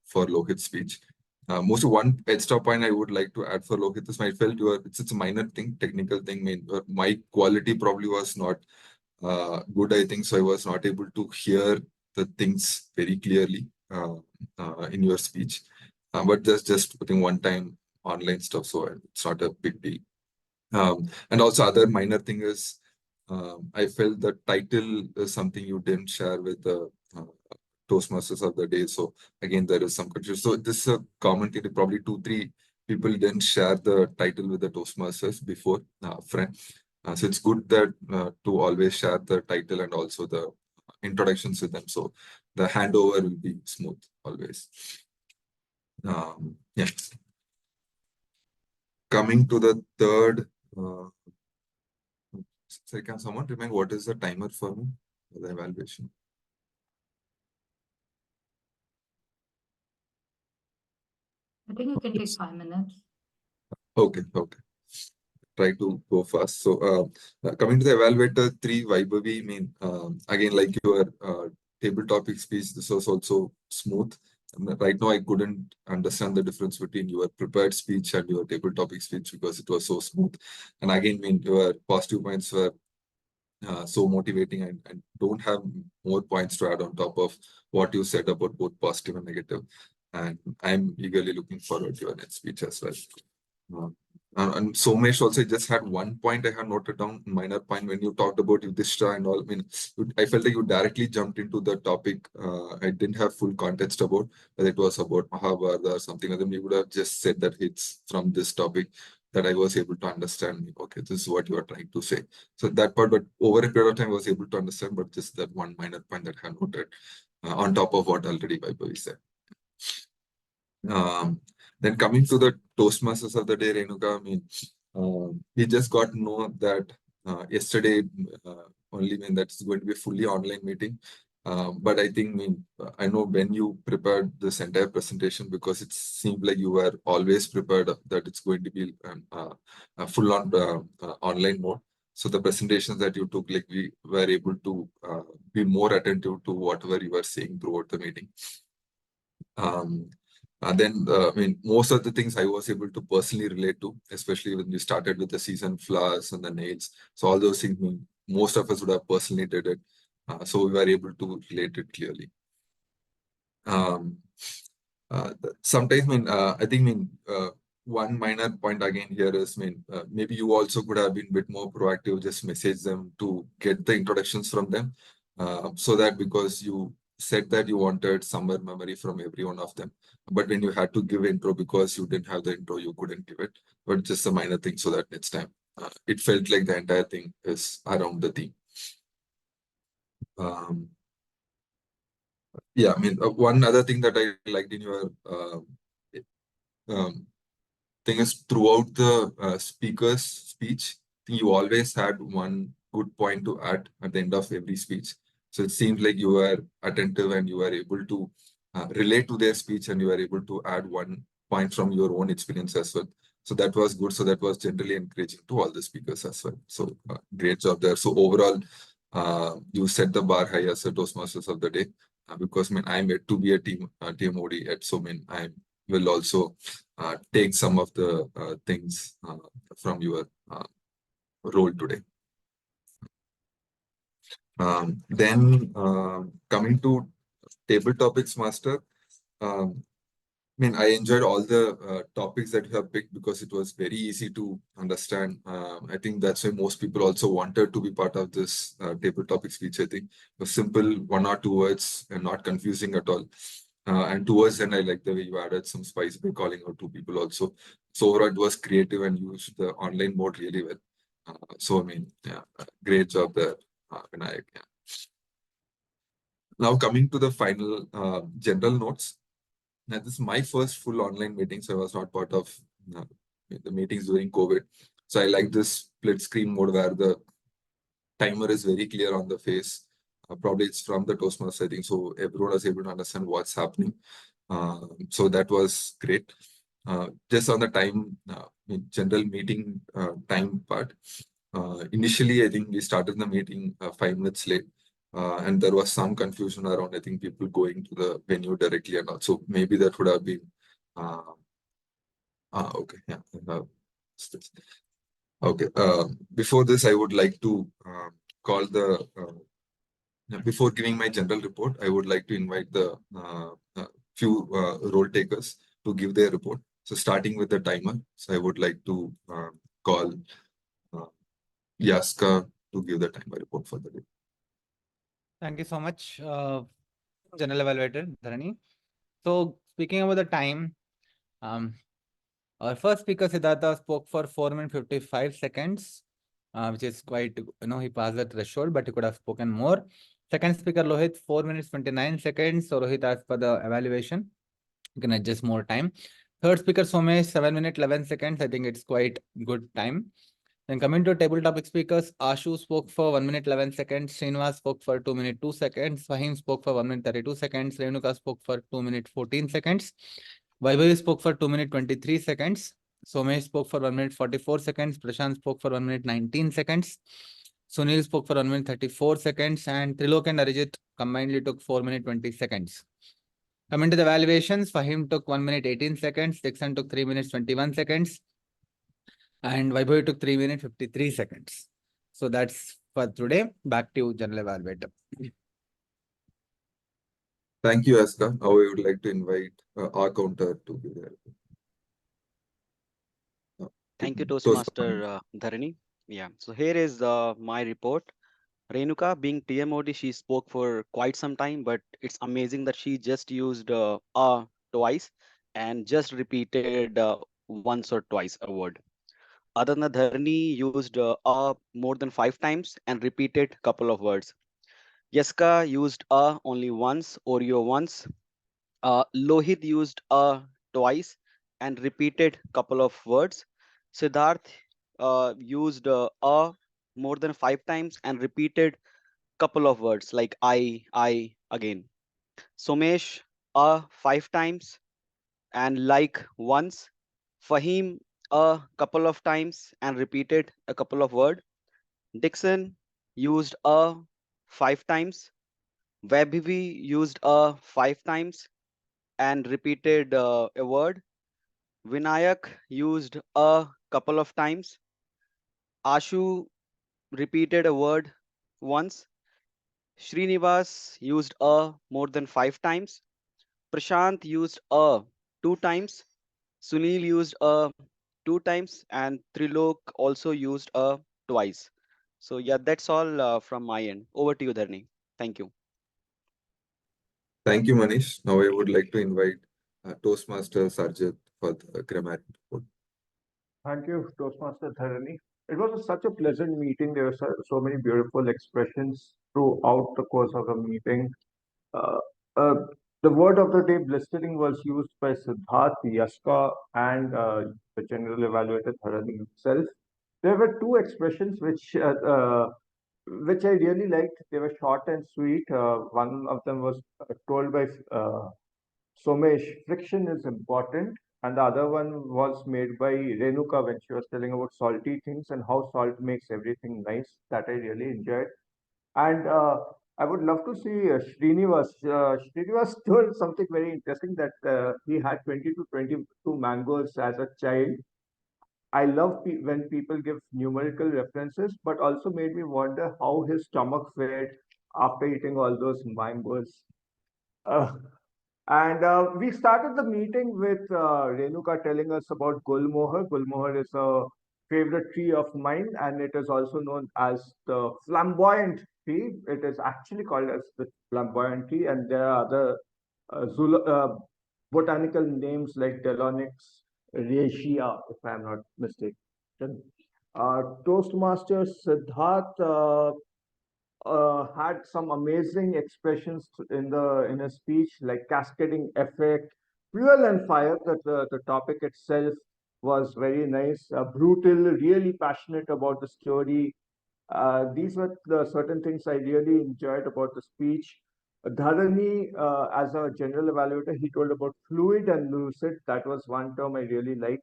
G: for Lohit's speech. Most one extra point I would like to add for Lohit is I felt it's a minor thing, technical thing. I mean, my quality probably was not good, I think, so I was not able to hear the things very clearly in your speech. But just putting one time online stuff, so it's not a big deal. And also other minor thing is I felt the title is something you didn't share with the Toastmasters of the day. So again, there is some confusion. So this is a common thing. Probably 2-3 people didn't share the title with the Toastmasters before, friend. So it's good that to always share the title and also the introductions with them. So the handover will be smooth always. Yeah. Coming to the third. So can someone remind what is the timer for me for the evaluation?
E: I think you can take 5 minutes.
G: Okay. Try to go fast. So coming to the evaluator 3, Vaibhavi, I mean, again, like your table topic speech, this was also smooth. Right now, I couldn't understand the difference between your prepared speech and your table topic speech because it was so smooth. And again, I mean, your positive points were so motivating, and don't have more points to add on top of what you said about both positive and negative. And I'm eagerly looking forward to your next speech as well. And Somesh also just had one point I have noted down, minor point, when you talked about Yudhishthira and all. I mean, I felt like you directly jumped into the topic. I didn't have full context about whether it was about Mahabharata or something other. You would have just said that it's from this topic that I was able to understand. Okay, this is what you are trying to say. So that part, but over a period of time, I was able to understand, but just that one minor point that I have noted on top of what already Vaibhavi said. Then coming to the Toastmasters of the day, Renuka, I mean, we just got to know that yesterday only, when that's going to be a fully online meeting. But I think, I know when you prepared this entire presentation, because it seemed like you were always prepared that it's going to be a full on online mode. So the presentations that you took, like we were able to be more attentive to whatever you were saying throughout the meeting. And then, I mean, most of the things I was able to personally relate to, especially when we started with the season flowers and the nails. So all those things, most of us would have personally did it. So we were able to relate it clearly. Sometimes, I think, one minor point again here is, maybe you also could have been a bit more proactive, just message them to get the introductions from them. So that, because you said that you wanted summer memory from every one of them, but when you had to give intro, because you didn't have the intro, you couldn't give it. But just a minor thing, so that next time it felt like the entire thing is around the theme. Yeah, one other thing that I liked in your thing is, throughout the speaker's speech, you always had one good point to add at the end of every speech. So it seems like you were attentive and you were able to relate to their speech, and you were able to add one point from your own experience as well. So that was good. So that was generally encouraging to all the speakers as well. So great job there. So overall, you set the bar high as a Toastmasters of the day, because I mean, I'm yet to be a team OD yet. So I mean, I will also take some of the things from your role today. Then coming to table topics master, I mean, I enjoyed all the topics that you have picked because it was very easy to understand. I think that's why most people also wanted to be part of this table topic speech. I think it was simple, 1 or 2 words and not confusing at all. And towards then, I like the way you added some spice by calling out 2 people also. So overall, it was creative and used the online mode really well. So I mean, yeah, great job there, Vinayak. Yeah. Now coming to the final general notes. Now, this is my first full online meeting, so I was not part of the meetings during COVID. So I like this split screen mode where the timer is very clear on the face. Probably it's from the Toastmasters, I think, so everyone was able to understand what's happening. So that was great. Just on the time, general meeting time part. Initially, I think we started the meeting 5 minutes late. And there was some confusion around, I think, people going to the venue directly and also maybe that would have been okay. Yeah. Okay. Before this, I would like to call the before giving my general report, I would like to invite the few role takers to give their report. So starting with the timer, so I would like to call Yaska to give the timer report for the day.
S: Thank you so much, General Evaluator Dharani. So speaking about the time, our first speaker Siddhartha spoke for 4 minutes 55 seconds, which is quite, he passed the threshold, but he could have spoken more. Second speaker Lohit, 4 minutes 29 seconds. So Rohit, as per the evaluation, you can adjust more time. Third speaker Somesh, 7 minutes 11 seconds. I think it's quite good time. Then coming to table topic speakers, Ashu spoke for 1 minute 11 seconds. Srinivas spoke for 2 minutes 2 seconds. Fahim spoke for 1 minute 32 seconds. Renuka spoke for 2 minutes 14 seconds. Vaibhavi spoke for 2 minutes 23 seconds. Somesh spoke for 1 minute 44 seconds. Prashant spoke for 1 minute 19 seconds. Sunil spoke for 1 minute 34 seconds. And Trilok and Arijit combinedly took 4 minutes 20 seconds. Coming to the evaluations, Fahim took 1 minute 18 seconds. Dixon took 3 minutes 21 seconds. And Vaibhavi took 3 minutes 53 seconds. So that's for today. Back to you, General Evaluator.
G: Thank you, Aska. Now I would like to invite our counter to give their
H: Thank you, Toastmaster Dharani. Yeah, so here is my report. Renuka, being TMOD, she spoke for quite some time, but it's amazing that she just used twice and just repeated once or twice a word. Adana Dharani used more than 5 times and repeated couple of words. Yaska used only once, Oreo once. Lohit used twice and repeated couple of words. Siddharth used more than 5 times and repeated couple of words like I again. Somesh 5 times and like once. Fahim a couple of times and repeated a couple of words. Dixon used 5 times. Vaibhavi used 5 times and repeated a word. Vinayak used a couple of times. Ashu repeated a word once. Srinivas used more than 5 times. Prashant used 2 times. Sunil used 2 times and Trilok also used twice. So yeah, that's all from my end. Over to you, Dharani. Thank you.
G: Thank you, Manish. Now I would like to invite Toastmaster Sarjit for the grammar report.
F: Thank you, Toastmaster Dharani. It was such a pleasant meeting. There were so many beautiful expressions throughout the course of the meeting. The word of the day, blistering, was used by Siddharth, Yaska, and the general evaluator Dharani himself. There were 2 expressions which which I really liked. They were short and sweet. One of them was told by Somesh, friction is important. And the other one was made by Renuka when she was telling about salty things and how salt makes everything nice. That I really enjoyed. And I would love to see Srinivas. Srinivas told something very interesting that he had 20 to 22 mangoes as a child. I love when people give numerical references, but also made me wonder how his stomach fared after eating all those mangoes. Uh, and we started the meeting with Renuka telling us about Gulmohar. Gulmohar is a favorite tree of mine, and it is also known as the flamboyant tree. It is actually called as the flamboyant tree, and there are other botanical names like Delonix rhaetia, if I'm not mistaken. Toastmaster Siddharth had some amazing expressions in his speech, like cascading effect, fuel and fire. That the topic itself was very nice, brutal, really passionate about the story. These were the certain things I really enjoyed about the speech. Dharani, as a general evaluator, he told about fluid and lucid. That was one term I really liked.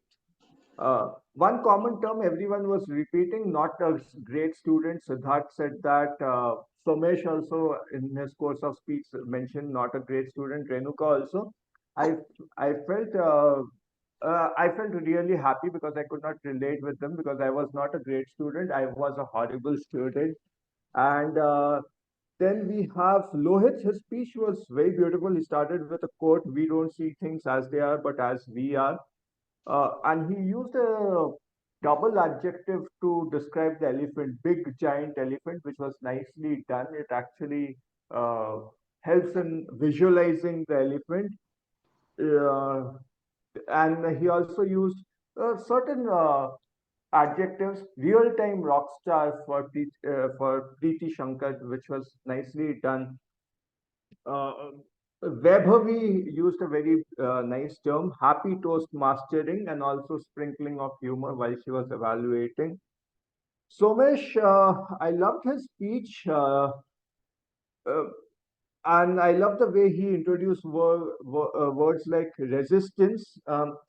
F: One common term everyone was repeating, not a great student. Siddharth said that. Somesh also, in his course of speech, mentioned not a great student. Renuka also. I I felt I felt really happy because I could not relate with them because I was not a great student. I was a horrible student. And then we have Lohit. His speech was very beautiful. He started with a quote: "We don't see things as they are, but as we are." And he used a double adjective to describe the elephant, big giant elephant, which was nicely done. It actually helps in visualizing the elephant. Uh, and he also used certain adjectives, real-time rock star for Preeti Shankar, which was nicely done. Vaibhavi used a very nice term, happy toast mastering, and also sprinkling of humor while she was evaluating. Somesh, I loved his speech, and I love the way he introduced words like resistance.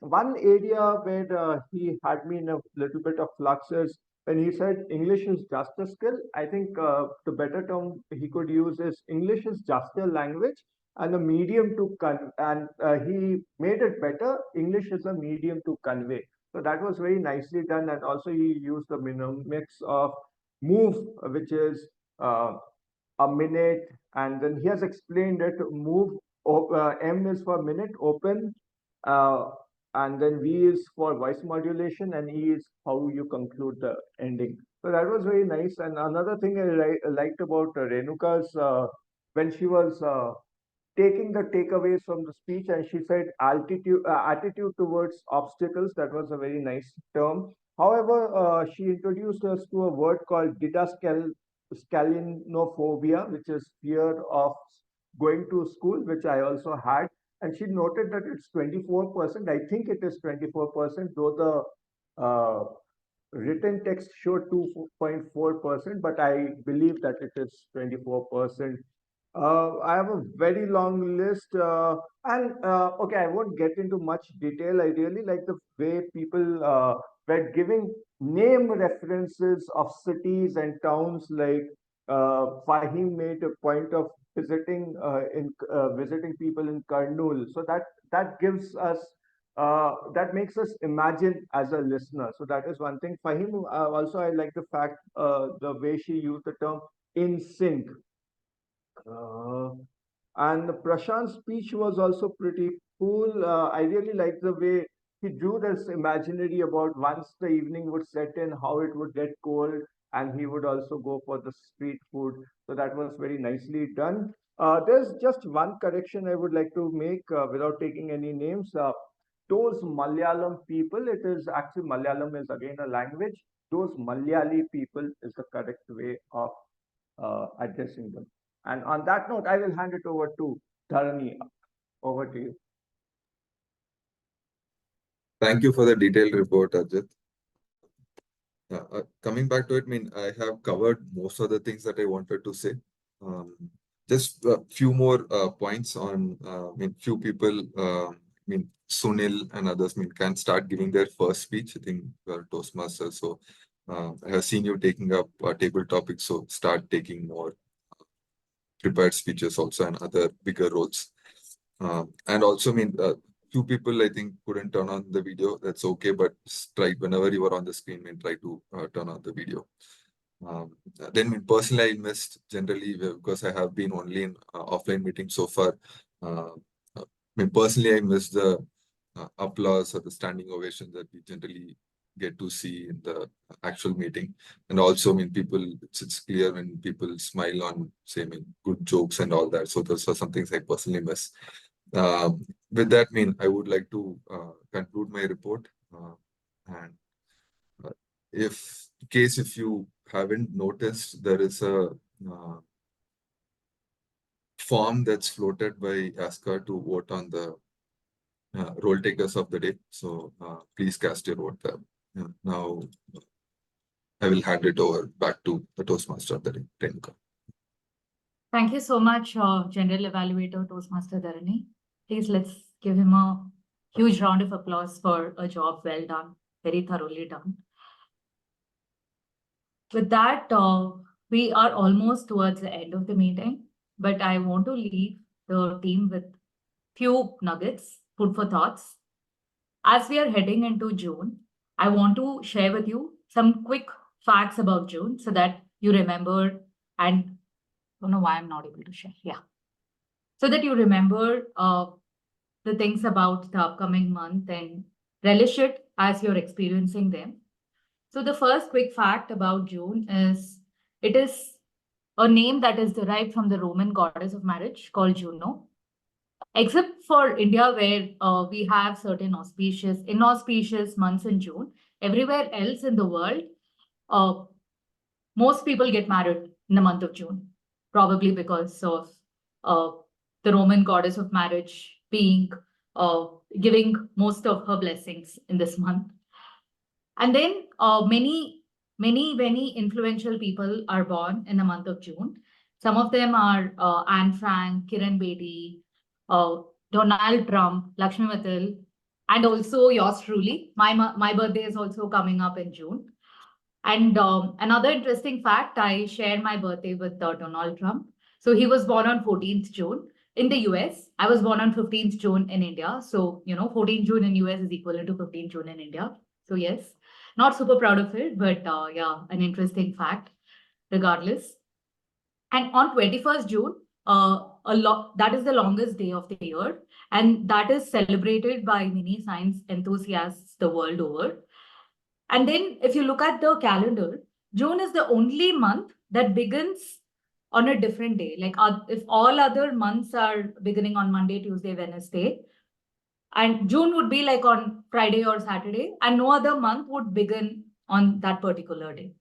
F: One area where he had me in a little bit of flux is when he said English is just a skill. I think the better term he could use is English is just a language and a medium to he made it better. English is a medium to convey. So that was very nicely done, and also he used the mix of move, which is a minute, and then he has explained that move M is for minute, open, uh, and then V is for voice modulation, and E is how you conclude the ending. So that was very nice. And another thing I liked about Renuka's when she was taking the takeaways from the speech, and she said attitude towards obstacles. That was a very nice term. However, she introduced us to a word called scalinophobia, which is fear of going to school, which I also had. And she noted that it's 24%. I think it is 24%, though the written text showed 2.4%, but I believe that it is 24%. I have a very long list, and okay, I won't get into much detail. I really like the way people were giving name references of cities and towns. Like Fahim made a point of visiting people in Kurnool, so that gives us that makes us imagine as a listener. So that is one thing. Fahim also, I like the fact the way she used the term in sync. And Prashant's speech was also pretty cool. I really like the way he drew this imaginary about once the evening would set in, how it would get cold, and he would also go for the street food. So that was very nicely done. There's just one correction I would like to make without taking any names. Those Malayalam people, it is actually Malayalam is again a language. Those Malayali people is the correct way of addressing them. And on that note, I will hand it over to Dharani. Over to you.
G: Thank you for the detailed report, Ajit. Coming back to it, I mean, I have covered most of the things that I wanted to say. Just a few more points on, I mean, few people, I mean, Sunil and others, I mean, can start giving their first speech. I think Toastmasters. So I have seen you taking up table topics, so start taking more prepared speeches also and other bigger roles. And also, I mean, few people I think couldn't turn on the video. That's okay, but try whenever you are on the screen and try to turn on the video. Then, I mean, personally, I missed generally because I have been only in offline meetings so far. I mean, personally, I missed the applause or the standing ovation that we generally get to see in the actual meeting. And also, I mean, people, it's clear when people smile on, say, I mean, good jokes and all that. So those are some things I personally miss. With that, I mean, I would like to conclude my report. And if you haven't noticed, there is a form that's floated by ASCA to vote on the role takers of the day. So please cast your vote there. Now I will hand it over back to the Toastmaster of the day, Renuka.
E: Thank you so much, General Evaluator Toastmaster Dharani. Please let's give him a huge round of applause for a job well done, very thoroughly done. With that, we are almost towards the end of the meeting, but I want to leave the team with few nuggets, food for thoughts. As we are heading into June, I want to share with you some quick facts about June so that you remember, and I don't know why I'm not able to share. Yeah. So that you remember the things about the upcoming month and relish it as you're experiencing them. So the first quick fact about June is it is a name that is derived from the Roman goddess of marriage called Juno. Except for India, where we have certain auspicious, inauspicious months in June, everywhere else in the world, most people get married in the month of June, probably because of the Roman goddess of marriage being giving most of her blessings in this month. And then many influential people are born in the month of June. Some of them are Anne Frank, Kiran Bedi, Donald Trump, Lakshmi Mittal, and also yours truly. My birthday is also coming up in June. And another interesting fact, I shared my birthday with Donald Trump. So he was born on 14th June in the US. I was born on 15th June in India. So, 14th June in US is equivalent to 15th June in India. So yes, not super proud of it, but yeah, an interesting fact regardless. And on 21st June, that is the longest day of the year. And that is celebrated by many science enthusiasts the world over. And then if you look at the calendar, June is the only month that begins on a different day. Like if all other months are beginning on Monday, Tuesday, Wednesday, and June would be like on Friday or Saturday, and no other month would begin on that particular day,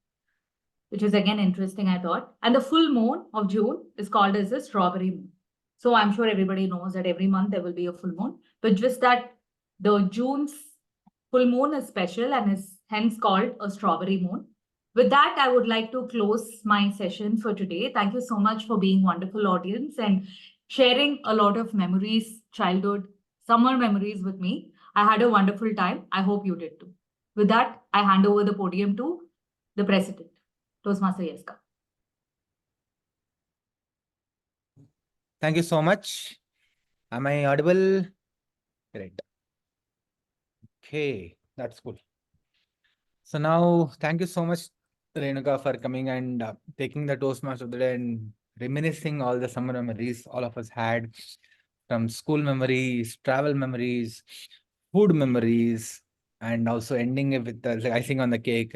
E: which is again interesting, I thought. And the full moon of June is called as the strawberry moon. So I'm sure everybody knows that every month there will be a full moon, but just that the June's full moon is special and is hence called a strawberry moon. With that, I would like to close my session for today. Thank you so much for being wonderful audience and sharing a lot of memories, childhood, summer memories with me. I had a wonderful time. I hope you did too. With that, I hand over the podium to the president, Toastmaster Yeska.
S: Thank you so much. Am I audible? Great. Okay, that's cool. So now, thank you so much, Renuka, for coming and taking the Toastmaster of the day and reminiscing all the summer memories all of us had, from school memories, travel memories, food memories, and also ending it with the icing on the cake,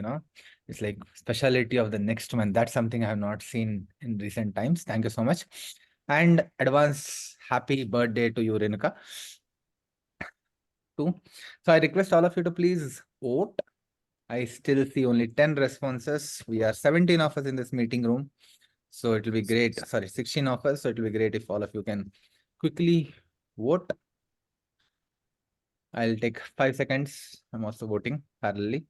S: It's like specialty of the next month. That's something I have not seen in recent times. Thank you so much. And advance happy birthday to you, Renuka. So I request all of you to please vote. I still see only 10 responses. We are 17 of us in this meeting room. So it will be great. Sorry, 16 of us. So it will be great if all of you can quickly vote. I'll take 5 seconds. I'm also voting parallelly.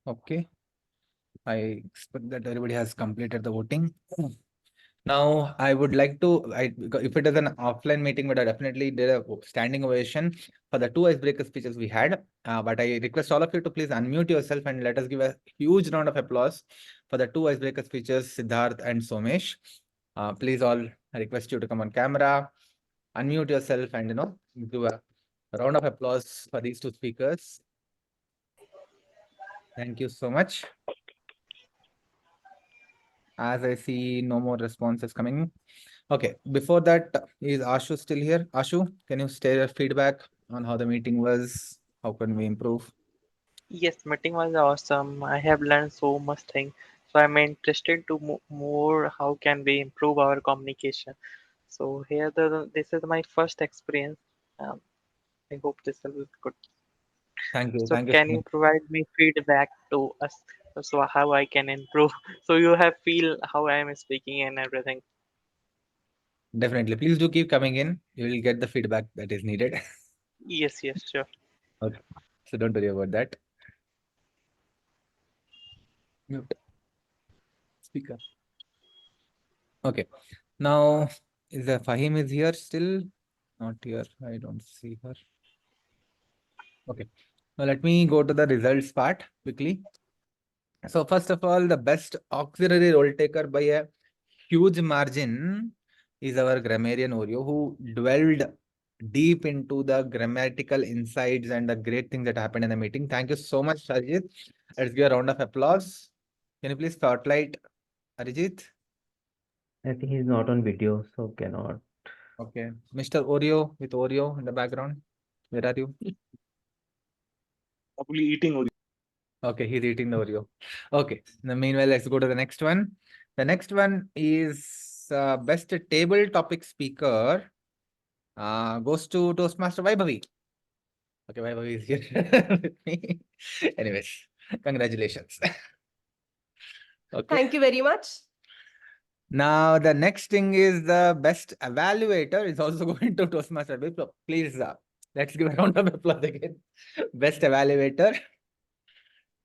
S: Okay. I expect that everybody has completed the voting. Now, I would like to, if it is an offline meeting, but I definitely did a standing ovation for the 2 icebreaker speeches we had. But I request all of you to please unmute yourself and let us give a huge round of applause for the 2 icebreaker speeches, Siddharth and Somesh. Please all, I request you to come on camera, unmute yourself and, give a round of applause for these 2 speakers. Thank you so much. As I see no more responses coming. Okay, before that, is Ashu still here? Ashu, can you share your feedback on how the meeting was? How can we improve?
C: Yes, meeting was awesome. I have learned so much thing. So I'm interested to more how can we improve our communication. So here this is my first experience. I hope this will be good.
S: Thank you.
C: So
S: Thank you
C: can
S: so
C: you
S: much.
C: provide me feedback to us so how I can improve? So you have feel how I am speaking and everything.
S: Definitely. Please do keep coming in. You will get the feedback that is needed.
C: Yes, sure.
S: Okay. So don't worry about that. Mute. Speaker. Okay. Now, is the Fahim is here still? Not here. I don't see her. Okay. Now let me go to the results part quickly. So first of all, the best auxiliary role taker by a huge margin is our grammarian Oreo, who dwelled deep into the grammatical insights and the great things that happened in the meeting. Thank you so much, Arijit. Let's give a round of applause. Can you please spotlight Arijit?
R: I think he's not on video, so cannot.
S: Okay. Mr. Oreo with Oreo in the background. Where are you?
N: Probably eating Oreo.
S: Okay, he's eating the Oreo. Okay. In the meanwhile, let's go to the next one. The next one is best table topic speaker. Goes to Toastmaster Vaibhavi. Okay, Vaibhavi is here with me. Anyways, congratulations. Okay.
L: Thank you very much.
S: Now, the next thing is the best evaluator is also going to Toastmaster Vaibhavi. So please, let's give a round of applause again. Best evaluator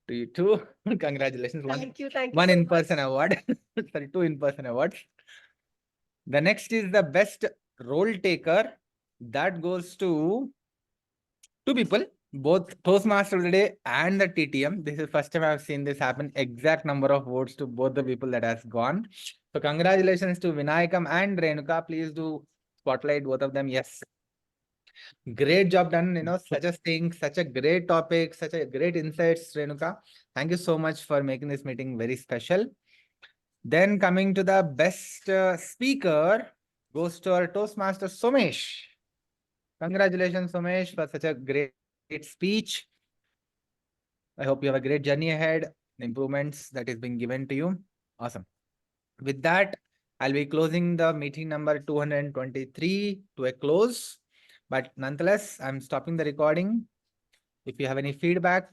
S: to you too. Congratulations.
L: Thank you. Thank you.
S: One
L: so
S: in-person
L: much.
S: award. Sorry, 2 in-person awards. The next is the best role taker. That goes to 2 people, both Toastmaster of the Day and the TTM. This is the first time I've seen this happen. Exact number of votes to both the people that has gone. So congratulations to Vinayakam and Renuka. Please do spotlight both of them. Yes. Great job done. Such a thing, such a great topic, such a great insights, Renuka. Thank you so much for making this meeting very special. Then coming to the best speaker goes to our Toastmaster Somesh. Congratulations, Somesh, for such a great speech. I hope you have a great journey ahead, the improvements that is being given to you. Awesome. With that, I'll be closing the meeting number 223 to a close. But nonetheless, I'm stopping the recording. If you have any feedback,